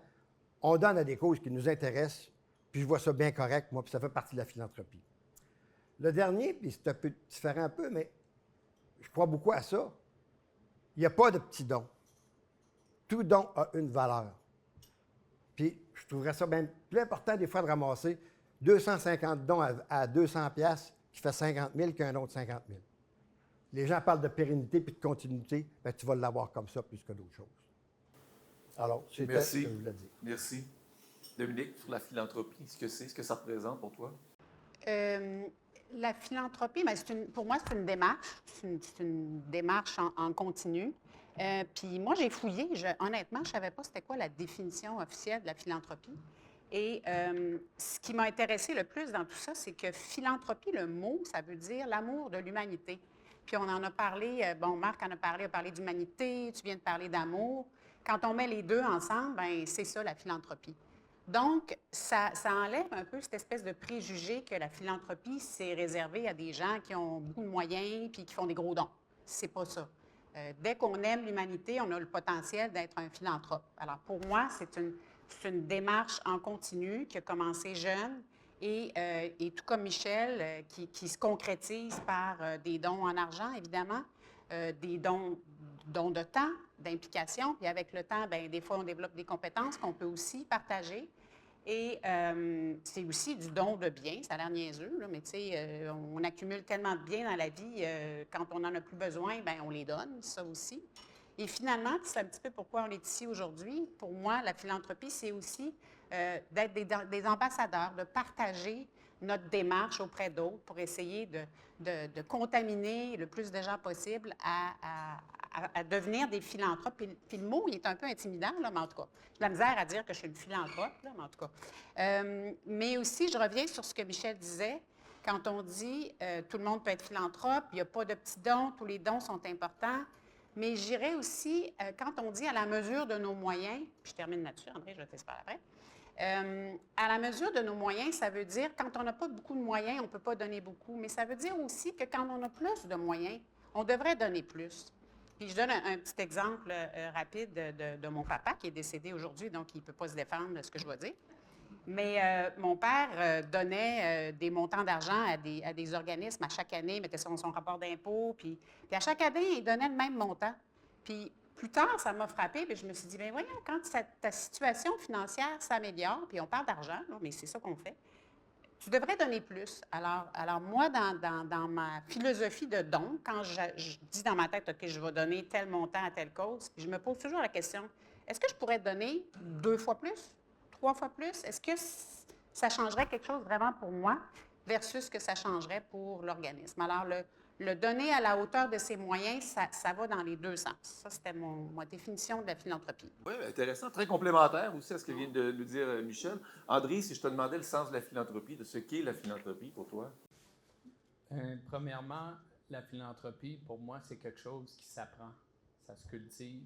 On donne à des causes qui nous intéressent, puis je vois ça bien correct, moi, puis ça fait partie de la philanthropie. Le dernier, puis c'est un peu différent un peu, mais je crois beaucoup à ça. Il n'y a pas de petits dons. Tout don a une valeur. Puis je trouverais ça bien plus important des fois de ramasser 250 dons à 200 piastres qui fait 50 000 qu'un autre 50 000. les gens parlent de pérennité puis de continuité, bien, tu vas l'avoir comme ça plus que d'autres choses. Alors, c'était ce que je voulais dire. Merci. Dominique, sur la philanthropie, ce que ça représente pour toi? La philanthropie, bien, pour moi, c'est une démarche. C'est une démarche en continu. Puis moi, j'ai fouillé. Honnêtement, je ne savais pas c'était quoi la définition officielle de la philanthropie. Et ce qui m'a intéressé le plus dans tout ça, c'est que philanthropie, le mot, ça veut dire l'amour de l'humanité. Puis on en a parlé, Marc en a parlé d'humanité, tu viens de parler d'amour. Quand on met les deux ensemble, bien, c'est ça la philanthropie. Donc, ça enlève un peu cette espèce de préjugé que la philanthropie, c'est réservé à des gens qui ont beaucoup de moyens puis qui font des gros dons. C'est pas ça. Dès qu'on aime l'humanité, on a le potentiel d'être un philanthrope. Alors, pour moi, c'est une démarche en continu qui a commencé jeune et tout comme Michel, qui se concrétise par des dons en argent, évidemment, des dons de temps, d'implication, puis avec le temps, bien, des fois, on développe des compétences qu'on peut aussi partager. Et c'est aussi du don de biens, ça a l'air niaiseux, là, mais tu sais, on accumule tellement de biens dans la vie, quand on n'en a plus besoin, bien, on les donne, ça aussi. Et finalement, c'est un petit peu pourquoi on est ici aujourd'hui. Pour moi, la philanthropie, c'est aussi d'être des ambassadeurs, de partager notre démarche auprès d'autres pour essayer de contaminer le plus de gens possible à devenir des philanthropes. Puis le mot, il est un peu intimidant, là, mais en tout cas, j'ai de la misère à dire que je suis une philanthrope, là, mais en tout cas. Mais aussi, je reviens sur ce que Michel disait, quand on dit tout le monde peut être philanthrope, il n'y a pas de petits dons, tous les dons sont importants. Mais j'irais aussi, quand on dit à la mesure de nos moyens, puis je termine là-dessus, André, je vais t'espérer après. À la mesure de nos moyens, ça veut dire, quand on n'a pas beaucoup de moyens, on ne peut pas donner beaucoup, mais ça veut dire aussi que quand on a plus de moyens, on devrait donner plus. Puis je donne un petit exemple rapide de mon papa qui est décédé aujourd'hui, donc il ne peut pas se défendre de ce que je vais dire. Mais mon père donnait des montants d'argent à des organismes à chaque année, mettait son rapport d'impôt, puis à chaque année, il donnait le même montant. Puis plus tard, ça m'a frappée, puis je me suis dit, bien voyons, quand ta situation financière s'améliore, puis on parle d'argent, là, mais c'est ça qu'on fait, tu devrais donner plus. Alors moi, dans ma philosophie de don, quand je dis dans ma tête, OK, je vais donner tel montant à telle cause, puis je me pose toujours la question, est-ce que je pourrais donner 2 fois plus? 3 fois plus? Est-ce que ça changerait quelque chose vraiment pour moi versus ce que ça changerait pour l'organisme? Alors, le donner à la hauteur de ses moyens, ça va dans les deux sens. Ça, c'était ma définition de la philanthropie. Oui, intéressant. Très complémentaire aussi à ce que vient de nous dire Michel. André, si je te demandais le sens de la philanthropie, de ce qu'est la philanthropie pour toi? Premièrement, la philanthropie, pour moi, c'est quelque chose qui s'apprend. Ça se cultive.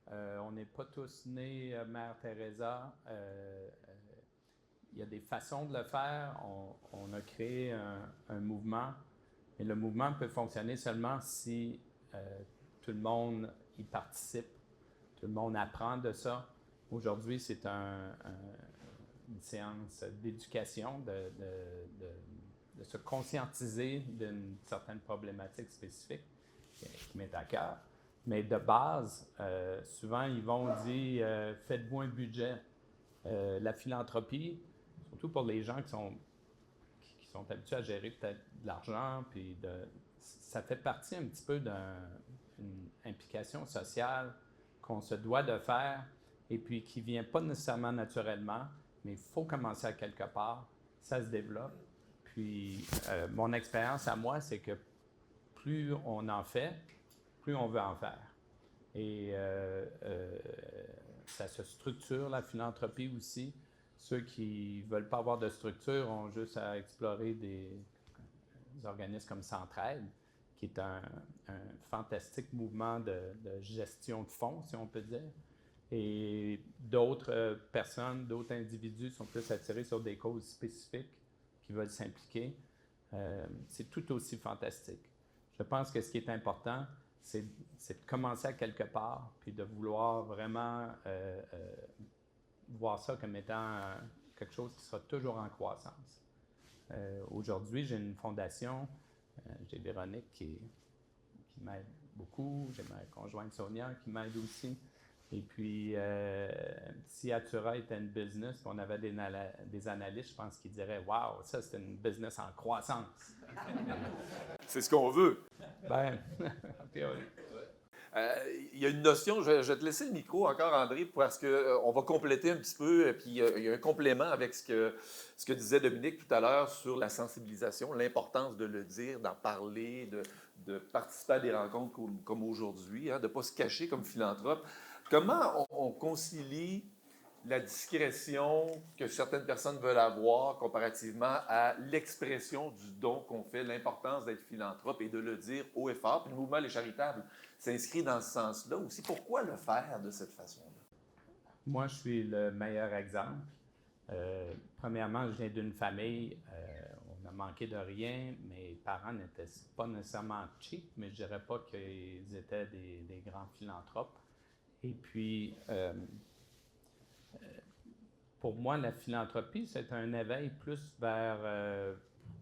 On n'est pas tous nés Mère Teresa. Il y a des façons de le faire. On a créé un mouvement, mais le mouvement peut fonctionner seulement si tout le monde y participe, tout le monde apprend de ça. Aujourd'hui, c'est une séance d'éducation, de se conscientiser d'une certaine problématique spécifique qui m'est à cœur. Mais de base, souvent, ils vont dire faites-vous un budget. La philanthropie, surtout pour les gens qui sont habitués à gérer peut-être de l'argent, puis ça fait partie un petit peu d'une implication sociale qu'on se doit de faire et puis qui ne vient pas nécessairement naturellement, mais il faut commencer à quelque part, ça se développe. Puis mon expérience à moi, c'est que plus on en fait, plus on veut en faire. Et ça se structure, la philanthropie aussi. Ceux qui ne veulent pas avoir de structure ont juste à explorer des organismes comme Centraide, qui est un fantastique mouvement de gestion de fonds, si on peut dire. Et d'autres personnes, d'autres individus sont plus attirés sur des causes spécifiques qui veulent s'impliquer. C'est tout aussi fantastique. Je pense que ce qui est important, c'est de commencer à quelque part, puis de vouloir vraiment voir ça comme étant quelque chose qui sera toujours en croissance. Aujourd'hui, j'ai une fondation, j'ai Véronique qui m'aide beaucoup, j'ai ma conjointe Sonia qui m'aide aussi. Et puis, si Atura était une business, puis on avait des analystes, je pense qu'ils diraient « Wow, ça c'est une business en croissance ». C'est ce qu'on veut. Ben, en théorie. Il y a une notion, je vais te laisser le micro encore, André, parce qu'on va compléter un petit peu, puis il y a un complément avec ce que disait Dominique tout à l'heure sur la sensibilisation, l'importance de le dire, d'en parler, de participer à des rencontres comme aujourd'hui, hein, de ne pas se cacher comme philanthrope. Comment on concilie la discrétion que certaines personnes veulent avoir comparativement à l'expression du don qu'on fait, l'importance d'être philanthrope et de le dire haut et fort. Puis le mouvement Les Charitables s'inscrit dans ce sens-là aussi. Pourquoi le faire de cette façon-là? Moi, je suis le meilleur exemple. Premièrement, je viens d'une famille, on a manqué de rien. Mes parents n'étaient pas nécessairement cheap, mais je ne dirais pas qu'ils étaient des grands philanthropes. Et puis, pour moi, la philanthropie, c'est un éveil plus vers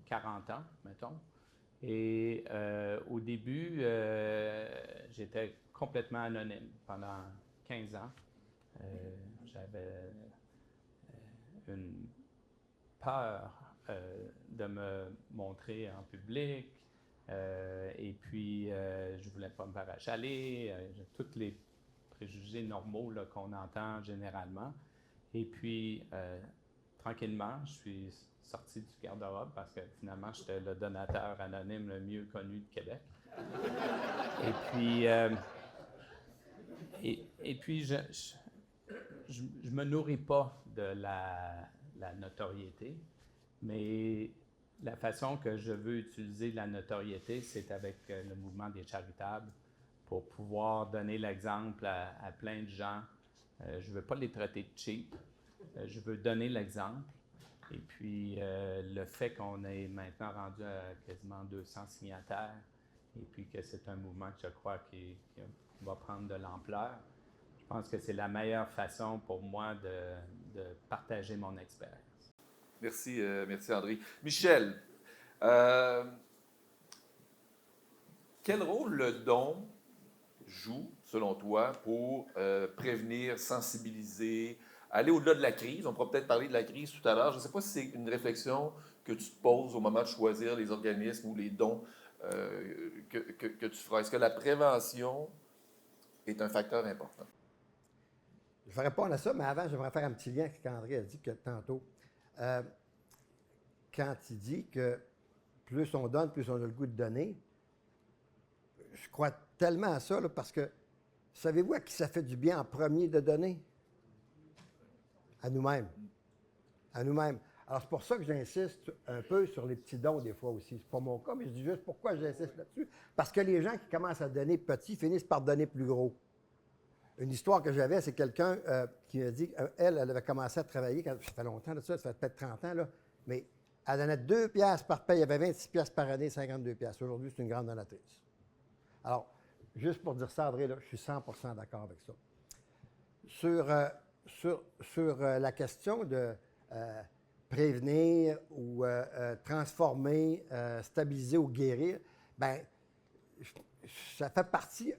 40 ans, mettons. Et au début, j'étais complètement anonyme pendant 15 ans. J'avais une peur de me montrer en public. Et puis, je ne voulais pas me faire achaler. Tous les préjugés normaux là, qu'on entend généralement. Et puis, tranquillement, je suis sorti du garde-robe parce que finalement, j'étais le donateur anonyme le mieux connu de Québec. Et puis, je me nourris pas de la notoriété, mais la façon que je veux utiliser la notoriété, c'est avec le mouvement des charitables pour pouvoir donner l'exemple à plein de gens. Je ne veux pas les traiter de cheap. Je veux donner l'exemple. Et puis, le fait qu'on est maintenant rendu à quasiment 200 signataires, et puis que c'est un mouvement que je crois qui va prendre de l'ampleur, je pense que c'est la meilleure façon pour moi de partager mon expérience. Merci, merci André. Michel, quel rôle le don joue, selon toi, pour prévenir, sensibiliser, aller au-delà de la crise? On pourra peut-être parler de la crise tout à l'heure. Je ne sais pas si c'est une réflexion que tu te poses au moment de choisir les organismes ou les dons que tu feras. Est-ce que la prévention est un facteur important? Je vais répondre à ça, mais avant, j'aimerais faire un petit lien avec ce qu'André a dit tantôt. Quand il dit que plus on donne, plus on a le goût de donner, je crois tellement à ça, là, parce que savez-vous à qui ça fait du bien en premier de donner? À nous-mêmes. À nous-mêmes. Alors, c'est pour ça que j'insiste un peu sur les petits dons des fois aussi. C'est pas mon cas, mais je dis juste pourquoi j'insiste là-dessus. Parce que les gens qui commencent à donner petit finissent par donner plus gros. Une histoire que j'avais, c'est quelqu'un qui m'a dit qu'elle avait commencé à travailler, ça fait longtemps de ça fait peut-être 30 ans, là, mais elle donnait 2 piastres par paye, il y avait 26 piastres par année, 52 piastres. Aujourd'hui, c'est une grande donatrice. Alors, juste pour dire ça, André, là, je suis 100% d'accord avec ça. Sur la question de prévenir ou transformer, stabiliser ou guérir, bien, ça fait partie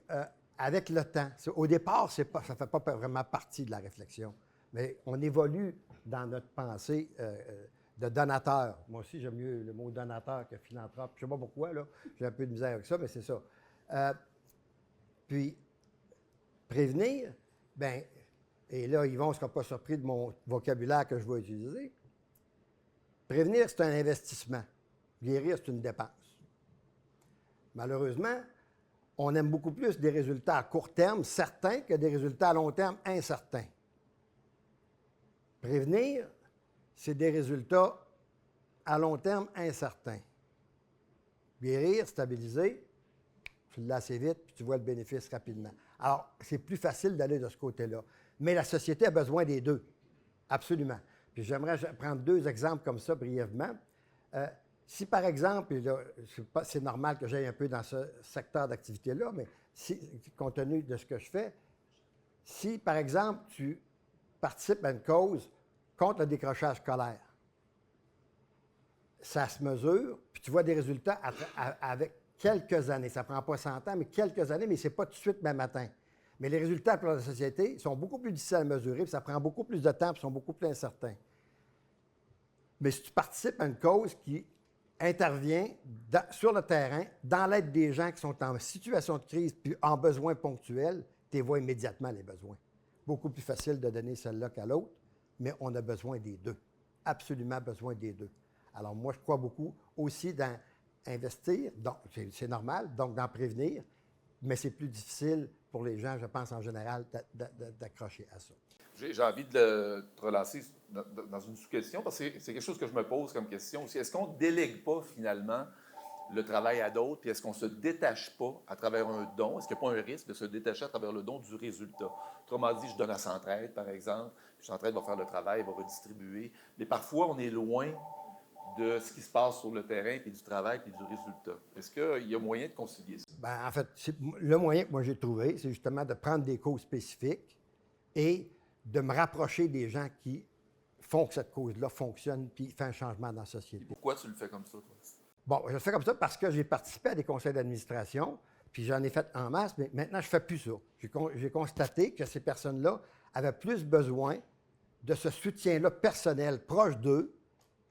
avec le temps. Au départ, ça ne fait pas vraiment partie de la réflexion, mais on évolue dans notre pensée de donateur. Moi aussi, j'aime mieux le mot donateur que philanthrope. Je ne sais pas pourquoi, là, j'ai un peu de misère avec ça, mais c'est ça. Puis, prévenir, bien, et là, Yvon ne sera pas surpris de mon vocabulaire que je vais utiliser. Prévenir, c'est un investissement. Guérir, c'est une dépense. Malheureusement, on aime beaucoup plus des résultats à court terme certains que des résultats à long terme incertains. Prévenir, c'est des résultats à long terme incertains. Guérir, stabiliser, tu l'as assez vite, puis tu vois le bénéfice rapidement. Alors, c'est plus facile d'aller de ce côté-là. Mais la société a besoin des deux, absolument. Puis j'aimerais prendre 2 exemples comme ça brièvement. Si, par exemple, et là, c'est normal que j'aille un peu dans ce secteur d'activité-là, mais compte tenu de ce que je fais, si, par exemple, tu participes à une cause contre le décrochage scolaire, ça se mesure, puis tu vois des résultats avec quelques années. Ça ne prend pas 100 ans, mais quelques années, mais ce n'est pas tout de suite même matin. Mais les résultats pour la société sont beaucoup plus difficiles à mesurer, puis ça prend beaucoup plus de temps, puis sont beaucoup plus incertains. Mais si tu participes à une cause qui intervient sur le terrain, dans l'aide des gens qui sont en situation de crise puis en besoin ponctuel, tu vois immédiatement les besoins. Beaucoup plus facile de donner celle-là qu'à l'autre, mais on a besoin des deux. Absolument besoin des deux. Alors moi, je crois beaucoup aussi dans investir, donc c'est normal, donc d'en prévenir, mais c'est plus difficile pour les gens, je pense, en général, d'accrocher à ça. J'ai envie de te relancer dans une sous-question, parce que c'est quelque chose que je me pose comme question aussi. Est-ce qu'on ne délègue pas, finalement, le travail à d'autres, puis est-ce qu'on ne se détache pas à travers un don? Est-ce qu'il n'y a pas un risque de se détacher à travers le don du résultat? Autrement dit, je donne à Centraide, par exemple, puis Centraide va faire le travail, va redistribuer, mais parfois, on est loin de ce qui se passe sur le terrain, puis du travail, puis du résultat. Est-ce qu'il y a moyen de concilier ça? Bien, en fait, le moyen que moi j'ai trouvé, c'est justement de prendre des causes spécifiques et de me rapprocher des gens qui font que cette cause-là fonctionne puis fait un changement dans la société. Et pourquoi tu le fais comme ça, toi? Bon, je le fais comme ça parce que j'ai participé à des conseils d'administration, puis j'en ai fait en masse, mais maintenant, je ne fais plus ça. J'ai constaté que ces personnes-là avaient plus besoin de ce soutien-là personnel, proche d'eux,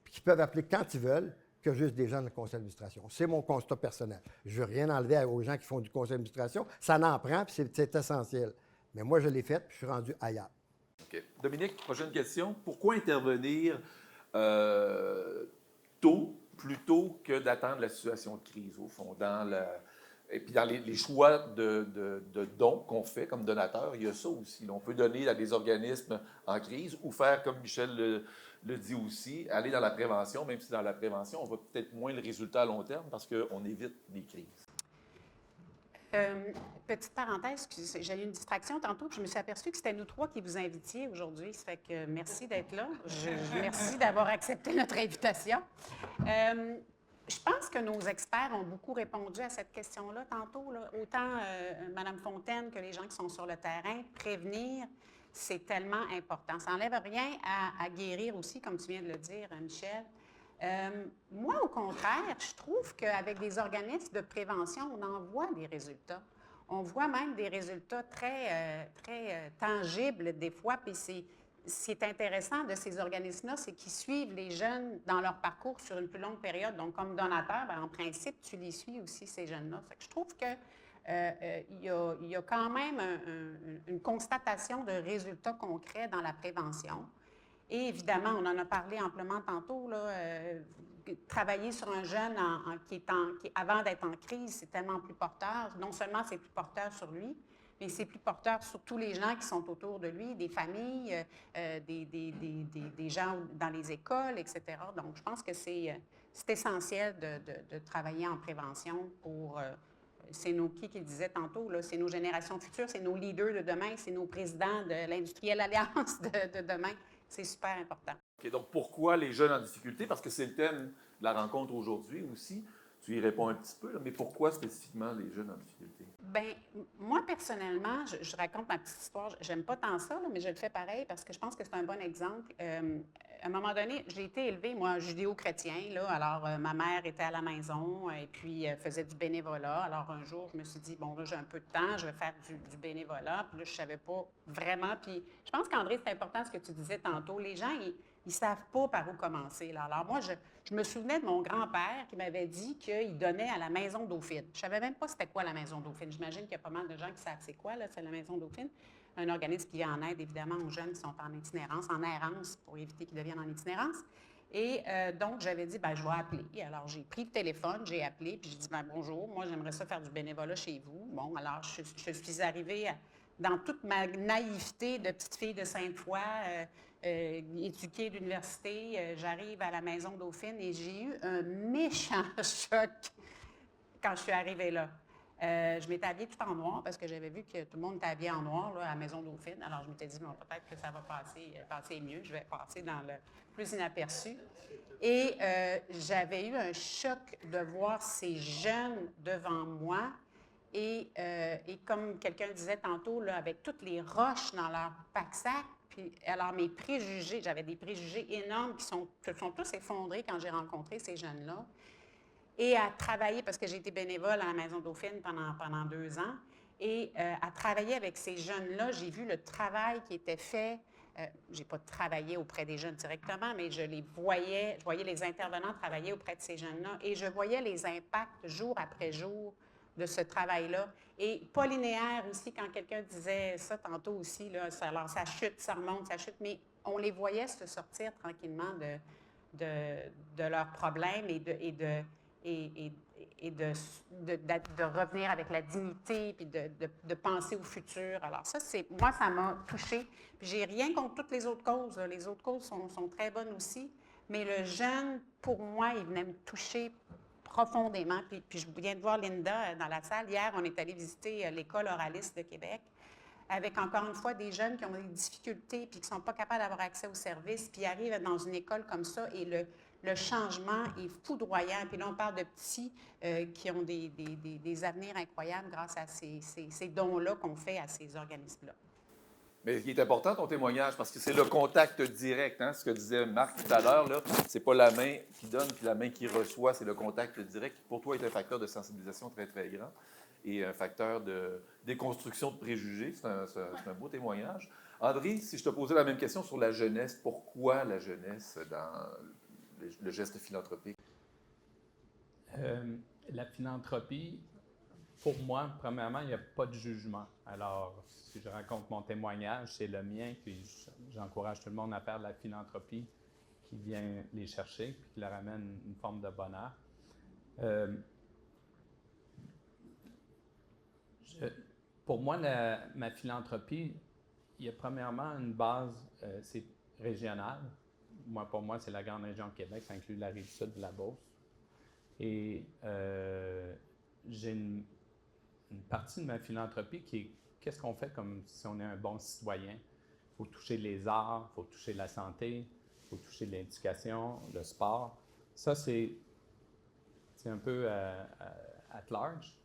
puis qu'ils peuvent appeler quand ils veulent, que juste des gens de conseil d'administration. C'est mon constat personnel. Je ne veux rien enlever aux gens qui font du conseil d'administration. Ça n'en prend, puis c'est essentiel. Mais moi, je l'ai fait, puis je suis rendu ailleurs. OK. Dominique, prochaine question. Pourquoi intervenir tôt, plutôt que d'attendre la situation de crise, au fond? Et puis dans les choix de dons qu'on fait comme donateur, il y a ça aussi. On peut donner à des organismes en crise ou faire, comme Michel le dit aussi, aller dans la prévention, même si dans la prévention, on voit peut-être moins le résultat à long terme parce qu'on évite des crises. Petite parenthèse, j'ai eu une distraction tantôt, puis je me suis aperçue que c'était nous trois qui vous invitiez aujourd'hui. Ça fait que merci d'être là. Merci d'avoir accepté notre invitation. Je pense que nos experts ont beaucoup répondu à cette question-là tantôt. Là. Autant Mme Fontaine que les gens qui sont sur le terrain, prévenir, c'est tellement important. Ça n'enlève rien à guérir aussi, comme tu viens de le dire, Michel. Moi, au contraire, je trouve qu'avec des organismes de prévention, on en voit des résultats. On voit même des résultats très tangibles des fois, puis ce qui est intéressant de ces organismes-là, c'est qu'ils suivent les jeunes dans leur parcours sur une plus longue période. Donc, comme donateur, bien, en principe, tu les suis aussi, ces jeunes-là. Fait que je trouve que il y a quand même une constatation de résultats concrets dans la prévention. Et évidemment, on en a parlé amplement tantôt, là, travailler sur un jeune qui avant d'être en crise, c'est tellement plus porteur. Non seulement c'est plus porteur sur lui, mais c'est plus porteur sur tous les gens qui sont autour de lui, des familles, des gens dans les écoles, etc. Donc, je pense que c'est essentiel de travailler en prévention pour... c'est qui le disait tantôt, là, c'est nos générations futures, c'est nos leaders de demain, c'est nos présidents de l'Industrielle Alliance de demain. C'est super important. OK, donc pourquoi les jeunes en difficulté? Parce que c'est le thème de la rencontre aujourd'hui aussi. Tu y réponds un petit peu, là, mais pourquoi spécifiquement les jeunes en difficulté? Bien, moi, personnellement, je raconte ma petite histoire. J'aime pas tant ça, là, mais je le fais pareil parce que je pense que c'est un bon exemple. À un moment donné, j'ai été élevée, moi, judéo-chrétien, là. Alors, ma mère était à la maison et puis faisait du bénévolat. Alors, un jour, je me suis dit, bon, là, j'ai un peu de temps, je vais faire du bénévolat. Puis là, je savais pas vraiment. Puis je pense qu'André, c'est important ce que tu disais tantôt. Les gens, ils savent pas par où commencer, là. Alors, moi, je me souvenais de mon grand-père qui m'avait dit qu'il donnait à la Maison Dauphine. Je savais même pas c'était quoi la Maison Dauphine. J'imagine qu'il y a pas mal de gens qui savent c'est quoi, là, c'est la Maison Dauphine. Un organisme qui vient en aide, évidemment, aux jeunes qui sont en itinérance, en errance, pour éviter qu'ils deviennent en itinérance. Et donc, j'avais dit, bien, je vais appeler. Alors, j'ai pris le téléphone, j'ai appelé, puis j'ai dit, bien, bonjour, moi, j'aimerais ça faire du bénévolat chez vous. Bon, alors, je suis arrivée dans toute ma naïveté de petite fille de Sainte-Foy, éduquée d'université, j'arrive à la Maison Dauphine et j'ai eu un méchant choc quand je suis arrivée là. Je m'étais habillée tout en noir parce que j'avais vu que tout le monde était habillé en noir là, à la Maison Dauphine. Alors, je m'étais dit, bon, peut-être que ça va passer mieux. Je vais passer dans le plus inaperçu. Et j'avais eu un choc de voir ces jeunes devant moi. Et comme quelqu'un disait tantôt, là, avec toutes les roches dans leur pack-sac, puis alors mes préjugés, j'avais des préjugés énormes qui se sont tous effondrés quand j'ai rencontré ces jeunes-là. Et à travailler, parce que j'ai été bénévole à la Maison Dauphine pendant 2 ans, et à travailler avec ces jeunes-là, j'ai vu le travail qui était fait Je n'ai pas travaillé auprès des jeunes directement, mais je voyais les intervenants travailler auprès de ces jeunes-là et je voyais les impacts jour après jour de ce travail-là. Et pas linéaire aussi, quand quelqu'un disait ça tantôt aussi, là, alors ça chute, ça remonte, ça chute, mais on les voyait se sortir tranquillement de leurs problèmes et de revenir avec la dignité, puis de penser au futur. Alors ça, moi, ça m'a touchée. Puis j'ai rien contre toutes les autres causes. Là. Les autres causes sont très bonnes aussi, mais le jeune, pour moi, il venait me toucher profondément. Puis je viens de voir Linda dans la salle. Hier, on est allé visiter l'École oraliste de Québec avec, encore une fois, des jeunes qui ont des difficultés puis qui ne sont pas capables d'avoir accès aux services, puis arrivent dans une école comme ça et le changement est foudroyant. Puis là, on parle de petits qui ont des avenirs incroyables grâce à ces dons-là qu'on fait à ces organismes-là. Mais ce qui est important, ton témoignage, parce que c'est le contact direct, hein, ce que disait Marc tout à l'heure, là, c'est pas la main qui donne puis la main qui reçoit, c'est le contact direct qui, pour toi, est un facteur de sensibilisation très, très grand et un facteur de déconstruction de préjugés. C'est un beau témoignage. André, si je te posais la même question sur la jeunesse, pourquoi la jeunesse dans le geste philanthropique? La philanthropie, pour moi, premièrement, il n'y a pas de jugement. Alors, si je raconte mon témoignage, c'est le mien, puis j'encourage tout le monde à faire de la philanthropie qui vient les chercher, puis qui leur amène une forme de bonheur. Pour moi, ma philanthropie, il y a premièrement une base, c'est régionale. Pour moi, c'est la grande région de Québec, ça inclut la rive sud de la Beauce. Et j'ai une partie de ma philanthropie qui est qu'est-ce qu'on fait comme si on est un bon citoyen. Il faut toucher les arts, il faut toucher la santé, il faut toucher l'éducation, le sport. Ça, c'est un peu at large.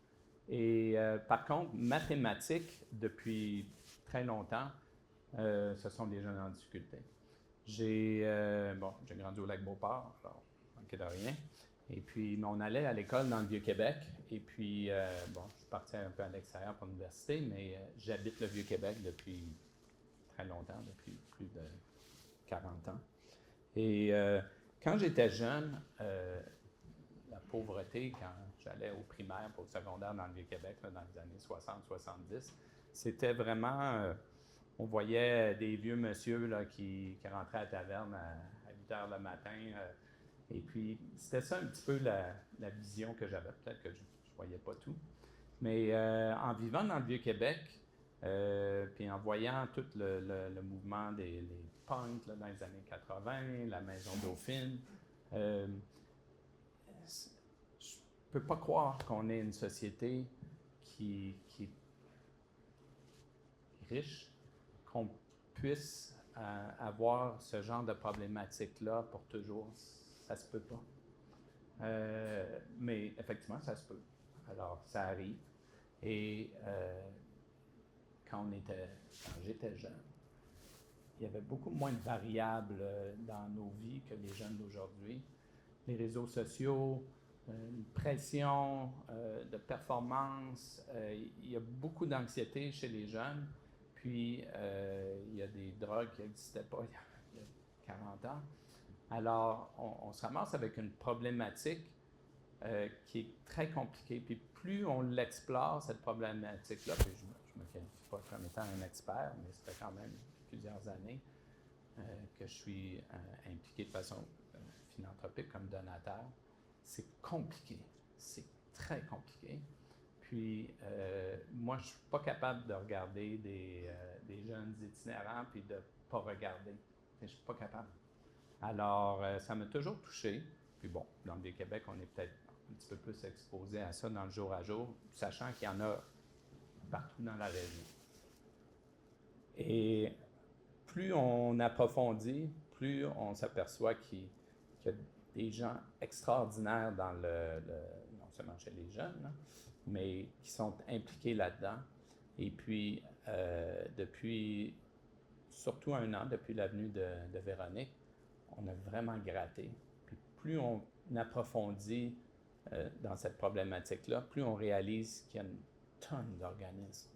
Et par contre, mathématiques, depuis très longtemps, ce sont des jeunes en difficulté. J'ai grandi au Lac-Beauport, alors manqué de rien. Et puis, on allait à l'école dans le Vieux-Québec. Et puis, je suis parti un peu à l'extérieur pour l'université, mais j'habite le Vieux-Québec depuis très longtemps, depuis plus de 40 ans. Et quand j'étais jeune, la pauvreté, quand j'allais au primaire, au secondaire dans le Vieux-Québec, dans les années 60-70, c'était vraiment... on voyait des vieux monsieur là, qui rentraient à la taverne à 8 heures le matin. Et puis, c'était ça un petit peu la vision que j'avais. Peut-être que je ne voyais pas tout. Mais en vivant dans le Vieux-Québec, puis en voyant tout le mouvement des punks là, dans les années 80, la Maison Dauphine, je ne peux pas croire qu'on ait une société qui est riche, qu'on puisse avoir ce genre de problématique-là pour toujours. Ça se peut pas. Mais effectivement, ça se peut. Alors, ça arrive. Et quand j'étais jeune, il y avait beaucoup moins de variables dans nos vies que les jeunes d'aujourd'hui. Les réseaux sociaux, une pression de performance, il y a beaucoup d'anxiété chez les jeunes. Puis, il y a des drogues qui n'existaient pas il y a 40 ans. Alors, on se ramasse avec une problématique qui est très compliquée. Puis plus on l'explore, cette problématique-là, puis je ne me qualifie pas comme étant un expert, mais ça fait quand même plusieurs années que je suis impliqué de façon philanthropique comme donateur. C'est compliqué. C'est très compliqué. Puis, moi, je ne suis pas capable de regarder des jeunes itinérants puis de ne pas regarder. Je ne suis pas capable. Alors, ça m'a toujours touché. Puis bon, dans le Vieux-Québec, on est peut-être un petit peu plus exposé à ça dans le jour à jour, sachant qu'il y en a partout dans la région. Et plus on approfondit, plus on s'aperçoit qu'il y a des gens extraordinaires dans non seulement chez les jeunes, là, mais qui sont impliqués là-dedans. Et puis, depuis surtout 1 an, depuis la venue de Véronique, on a vraiment gratté. Puis plus on approfondit dans cette problématique-là, plus on réalise qu'il y a une tonne d'organismes.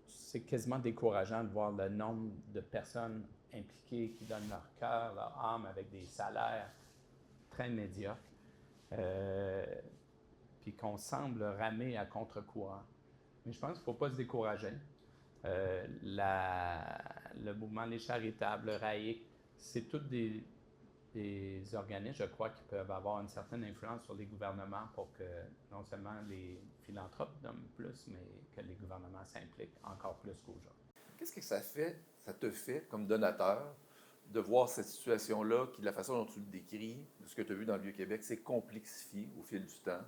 C'est quasiment décourageant de voir le nombre de personnes impliqués, qui donnent leur cœur, leur âme avec des salaires très médiocres, puis qu'on semble ramer à contre-courant. Mais je pense qu'il ne faut pas se décourager. Le mouvement Les Charitables, le RAIC, c'est tous des organismes, je crois, qui peuvent avoir une certaine influence sur les gouvernements pour que non seulement les philanthropes donnent plus, mais que les gouvernements s'impliquent encore plus qu'aujourd'hui. Qu'est-ce que ça te fait comme donateur, de voir cette situation-là, qui, de la façon dont tu le décris, de ce que tu as vu dans le Vieux-Québec, s'est complexifié au fil du temps?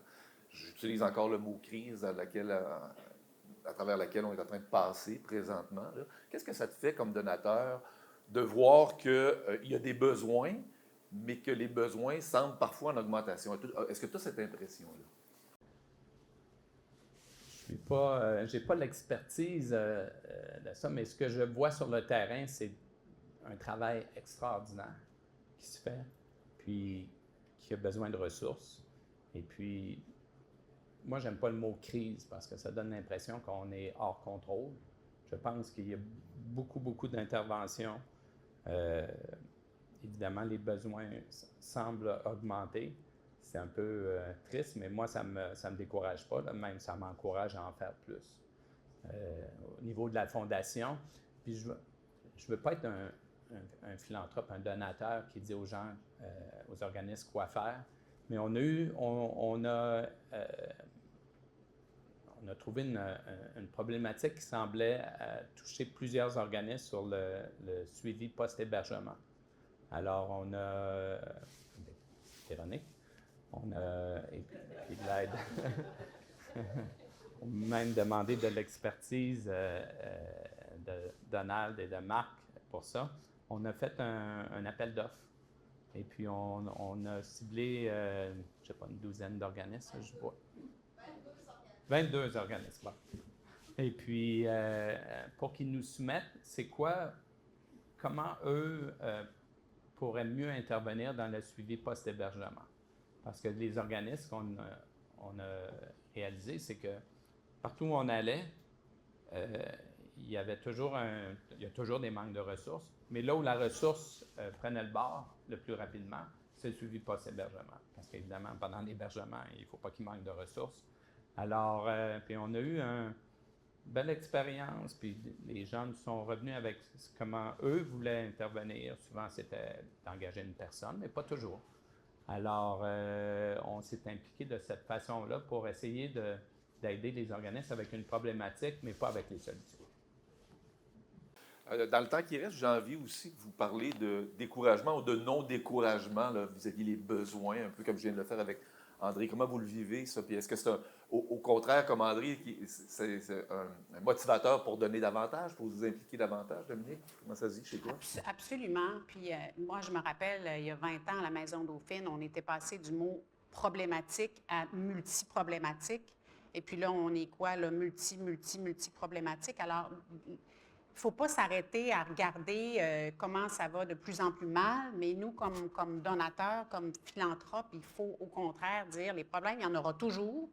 J'utilise encore le mot crise à travers laquelle on est en train de passer présentement. Là. Qu'est-ce que ça te fait comme donateur de voir qu'il y a des besoins, mais que les besoins semblent parfois en augmentation? Est-ce que tu as cette impression-là? J'ai pas l'expertise de ça, mais ce que je vois sur le terrain, c'est un travail extraordinaire qui se fait, puis qui a besoin de ressources. Et puis, moi, j'aime pas le mot crise parce que ça donne l'impression qu'on est hors contrôle. Je pense qu'il y a beaucoup d'interventions. Évidemment, les besoins semblent augmenter. C'est un peu triste, mais moi, ça me décourage pas. Là. Même, ça m'encourage à en faire plus. Au niveau de la fondation, puis je veux pas être un philanthrope, un donateur qui dit aux gens, aux organismes quoi faire, mais on a trouvé une problématique qui semblait toucher plusieurs organismes sur le suivi post-hébergement. Alors, on a Véronique, on a et puis de l'aide. On a même demandé de l'expertise de Donald et de Marc pour ça. On a fait un appel d'offres. Et puis, on a ciblé, je ne sais pas, une douzaine d'organismes, je vois. 22 organismes. Bon. Et puis, pour qu'ils nous soumettent, comment eux pourraient mieux intervenir dans le suivi post-hébergement. Parce que les organismes qu'on a réalisés, c'est que partout où on allait, il y a toujours des manques de ressources, mais là où la ressource prenait le bord le plus rapidement, c'est le suivi post-hébergement. Parce qu'évidemment, pendant l'hébergement, il ne faut pas qu'il manque de ressources. Alors, puis on a eu une belle expérience, puis les gens nous sont revenus avec comment eux voulaient intervenir. Souvent, c'était d'engager une personne, mais pas toujours. Alors, on s'est impliqué de cette façon-là pour essayer d'aider les organismes avec une problématique, mais pas avec les solutions. Dans le temps qui reste, j'ai envie aussi que vous parlez de découragement ou de non-découragement vis-à-vis les besoins, un peu comme je viens de le faire avec André. Comment vous le vivez, ça? Puis est-ce que c'est au contraire, comme André, c'est un motivateur pour donner davantage, pour vous impliquer davantage, Dominique? Comment ça se dit chez toi? Absolument. Puis moi, je me rappelle, il y a 20 ans, à la Maison Dauphine, on était passé du mot problématique à multi-problématique. Et puis là, on est quoi, là? Multi-problématique. Alors, il ne faut pas s'arrêter à regarder comment ça va de plus en plus mal, mais nous, comme donateurs, comme philanthropes, il faut au contraire dire les problèmes, il y en aura toujours.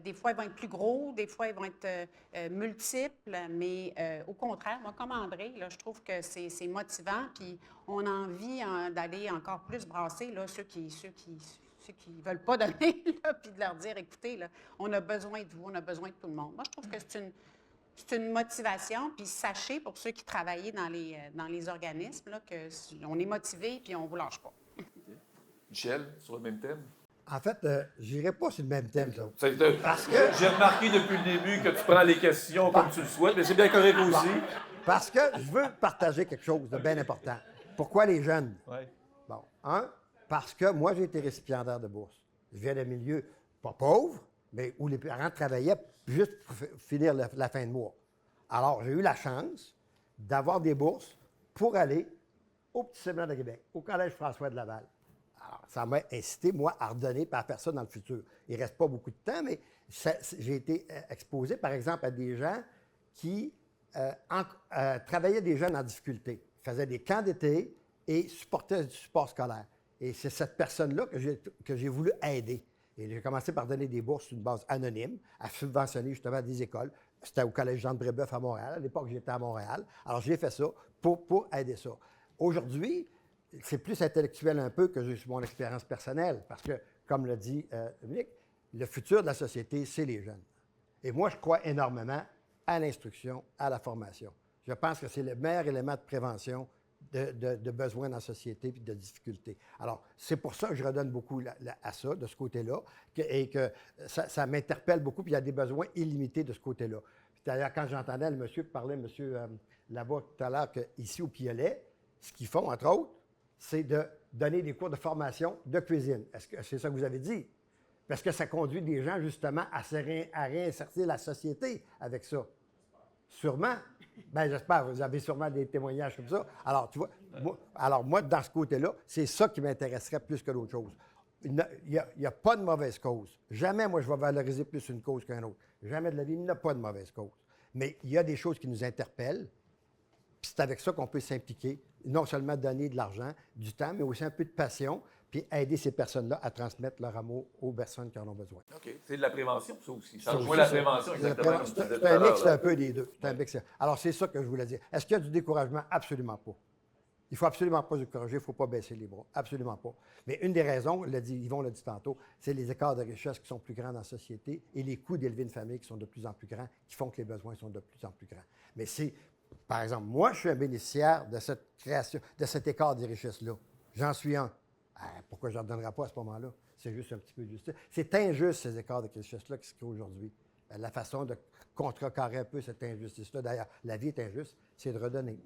Des fois, ils vont être plus gros, des fois, ils vont être multiples, mais au contraire, moi, comme André, là, je trouve que c'est motivant, puis on a envie d'aller encore plus brasser là, ceux qui ne veulent pas donner, puis de leur dire, écoutez, là, on a besoin de vous, on a besoin de tout le monde. Moi, je trouve que c'est une motivation, puis sachez, pour ceux qui travaillent dans les organismes, là, qu'on est motivés, puis on ne vous lâche pas. Okay. Michel, sur le même thème? En fait, je n'irai pas sur le même thème, ça. Parce que j'ai remarqué depuis le début que tu prends les questions comme tu le souhaites, mais c'est bien correct aussi. Parce que je veux partager quelque chose de bien important. Pourquoi les jeunes? Oui. Bon, parce que moi, j'ai été récipiendaire de bourse. Je viens d'un milieu pas pauvre, mais où les parents travaillaient juste pour finir la fin de mois. Alors, j'ai eu la chance d'avoir des bourses pour aller au Petit Séminaire de Québec, au Collège François de Laval. Alors, ça m'a incité, moi, à redonner à personne dans le futur. Il ne reste pas beaucoup de temps, mais j'ai été exposé, par exemple, à des gens qui travaillaient des jeunes en difficulté, faisaient des camps d'été et supportaient du support scolaire. Et c'est cette personne-là que j'ai voulu aider. Et j'ai commencé par donner des bourses sur une base anonyme, à subventionner justement des écoles, C'était au Collège Jean de Brébeuf à Montréal. À l'époque, j'étais à Montréal. Alors, j'ai fait ça pour aider ça. Aujourd'hui, c'est plus intellectuel un peu que juste mon expérience personnelle, parce que, comme l'a dit Dominique, le futur de la société, c'est les jeunes. Et moi, je crois énormément à l'instruction, à la formation. Je pense que c'est le meilleur élément de prévention de besoins dans la société et de difficultés. Alors, c'est pour ça que je redonne beaucoup à ça, de ce côté-là, et que ça m'interpelle beaucoup, puis il y a des besoins illimités de ce côté-là. D'ailleurs, quand j'entendais le monsieur qui parlait, monsieur là-bas tout à l'heure, qu'ici au Piolet, ce qu'ils font, entre autres, c'est de donner des cours de formation de cuisine. Est-ce que c'est ça que vous avez dit? Parce que ça conduit des gens, justement, à réinsérer la société avec ça. Sûrement. Bien, j'espère. Vous avez sûrement des témoignages comme ça. Alors, tu vois, moi, dans ce côté-là, c'est ça qui m'intéresserait plus que d'autres choses. Il n'y a pas de mauvaise cause. Jamais, moi, je vais valoriser plus une cause qu'un autre. Jamais de la vie, il n'y a pas de mauvaise cause. Mais il y a des choses qui nous interpellent. Puis c'est avec ça qu'on peut s'impliquer, non seulement donner de l'argent, du temps, mais aussi un peu de passion, puis aider ces personnes-là à transmettre leur amour aux personnes qui en ont besoin. OK. C'est de la prévention, ça aussi. Ça Ça rejoint aussi, la ça. prévention, exactement. Comme tu disais tout C'est à un l'heure, mix là. un peu des deux. C'est un mix. Alors, c'est ça que je voulais dire. Est-ce qu'il y a du découragement? Absolument pas. Il ne faut absolument pas se décourager, il ne faut pas baisser les bras. Absolument pas. Mais une des raisons, Yvon l'a dit tantôt, c'est les écarts de richesse qui sont plus grands dans la société et les coûts d'élever une famille qui sont de plus en plus grands, qui font que les besoins sont de plus en plus grands. Mais c'est, par exemple, moi, je suis un bénéficiaire de cette création, de cet écart des richesses-là. J'en suis un. Pourquoi je ne leur donnerai pas à ce moment-là? C'est juste un petit peu de justice. C'est injuste, ces écarts de richesse-là qui se créent aujourd'hui. La façon de contrecarrer un peu cette injustice-là, d'ailleurs, la vie est injuste, c'est de redonner.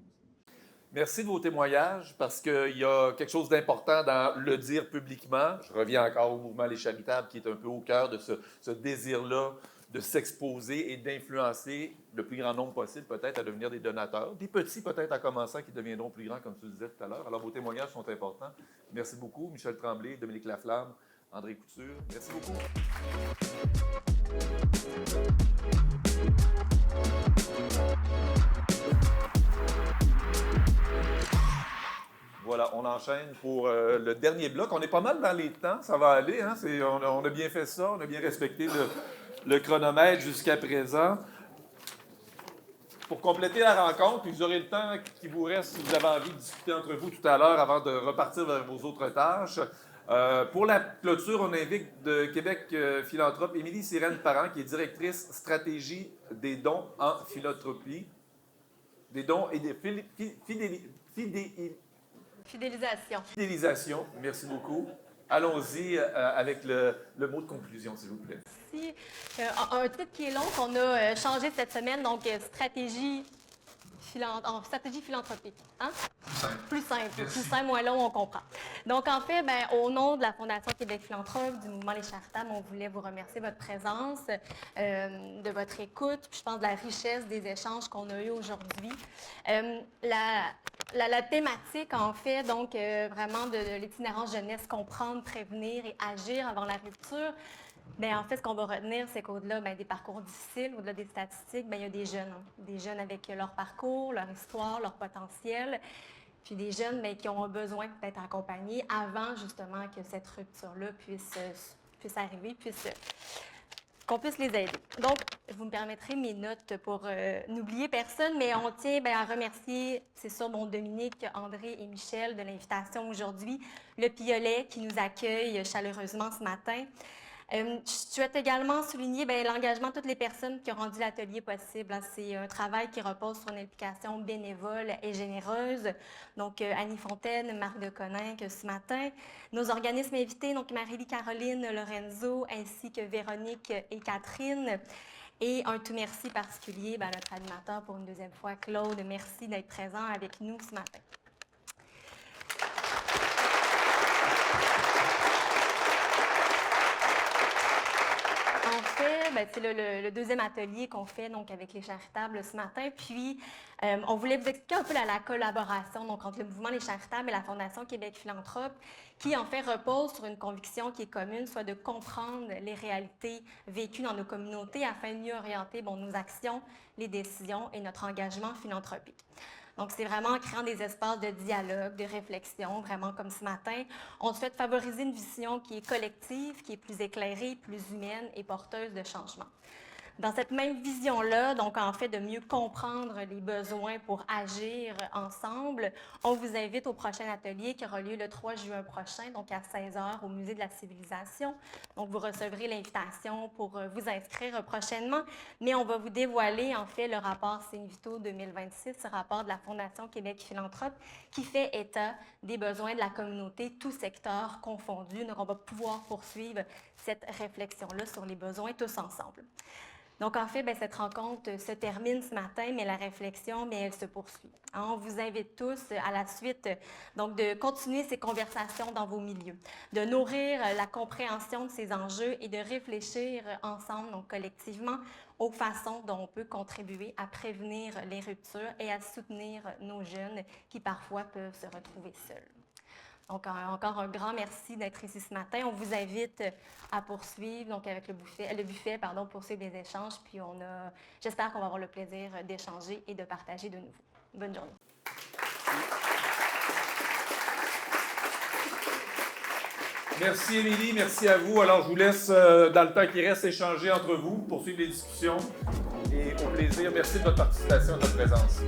Merci de vos témoignages parce qu'il y a quelque chose d'important dans le dire publiquement. Je reviens encore au mouvement Les Charitables qui est un peu au cœur de ce désir-là de s'exposer et d'influencer le plus grand nombre possible peut-être à devenir des donateurs. Des petits peut-être à commencer qui deviendront plus grands comme tu disais tout à l'heure. Alors vos témoignages sont importants. Merci beaucoup Michel Tremblay, Dominique Laflamme, André Couture. Merci beaucoup. Voilà, on enchaîne pour le dernier bloc. On est pas mal dans les temps, ça va aller. Hein? On a bien fait ça, on a bien respecté le chronomètre jusqu'à présent. Pour compléter la rencontre, puis vous aurez le temps qui vous reste si vous avez envie de discuter entre vous tout à l'heure avant de repartir vers vos autres tâches. Pour la clôture, on invite de Québec Philanthrope Émilie Sirène Parent, qui est directrice stratégie des dons en philanthropie. Des dons et des fidélisation. Merci beaucoup. Allons-y avec le mot de conclusion, s'il vous plaît. Merci. Un titre qui est long qu'on a changé cette semaine, donc stratégie philanthropique. Hein? Plus simple, moins long, on comprend. Donc, en fait, au nom de la Fondation Québec Philanthrope, du mouvement Les Charitables, on voulait vous remercier de votre présence, de votre écoute, puis je pense de la richesse des échanges qu'on a eus aujourd'hui. La thématique, en fait, donc vraiment de l'itinérance jeunesse, comprendre, prévenir et agir avant la rupture. Bien, en fait, ce qu'on va retenir, c'est qu'au-delà des parcours difficiles, au-delà des statistiques, il y a des jeunes avec leur parcours, leur histoire, leur potentiel, puis des jeunes qui ont besoin d'être accompagnés avant justement que cette rupture-là puisse arriver, qu'on puisse les aider. Donc, vous me permettrez mes notes pour n'oublier personne, mais on tient à remercier, c'est sûr, Dominique, André et Michel de l'invitation aujourd'hui, le Piolet qui nous accueille chaleureusement ce matin. Je souhaite également souligner l'engagement de toutes les personnes qui ont rendu l'atelier possible. C'est un travail qui repose sur une implication bénévole et généreuse. Donc, Annie Fontaine, Marc de Coninck ce matin. Nos organismes invités, donc Marie-Lie Caroline Lorenzo, ainsi que Véronique et Catherine. Et un tout merci particulier à notre animateur pour une deuxième fois, Claude. Merci d'être présent avec nous ce matin. En fait, c'est le deuxième atelier qu'on fait donc, avec les Charitables ce matin. Puis, on voulait vous expliquer un peu la collaboration donc, entre le mouvement Les Charitables et la Fondation Québec Philanthrope, qui en fait repose sur une conviction qui est commune, soit de comprendre les réalités vécues dans nos communautés afin de mieux orienter nos actions, les décisions et notre engagement philanthropique. Donc, c'est vraiment en créant des espaces de dialogue, de réflexion, vraiment comme ce matin. On souhaite favoriser une vision qui est collective, qui est plus éclairée, plus humaine et porteuse de changement. Dans cette même vision-là, donc en fait de mieux comprendre les besoins pour agir ensemble, on vous invite au prochain atelier qui aura lieu le 3 juin prochain, donc à 16h au Musée de la Civilisation. Donc vous recevrez l'invitation pour vous inscrire prochainement, mais on va vous dévoiler en fait le rapport Sinvito 2026, ce rapport de la Fondation Québec Philanthrope qui fait état des besoins de la communauté, tous secteurs confondus. Donc on va pouvoir poursuivre cette réflexion-là sur les besoins tous ensemble. Donc, en fait, cette rencontre se termine ce matin, mais la réflexion, elle se poursuit. On vous invite tous à la suite donc, de continuer ces conversations dans vos milieux, de nourrir la compréhension de ces enjeux et de réfléchir ensemble, donc collectivement, aux façons dont on peut contribuer à prévenir les ruptures et à soutenir nos jeunes qui parfois peuvent se retrouver seuls. Donc, encore un grand merci d'être ici ce matin. On vous invite à poursuivre donc avec le buffet, poursuivre les échanges. Puis j'espère qu'on va avoir le plaisir d'échanger et de partager de nouveau. Bonne journée. Merci, Émilie. Merci à vous. Alors, je vous laisse, dans le temps qui reste, échanger entre vous, poursuivre les discussions. Et au plaisir, merci de votre participation et de votre présence.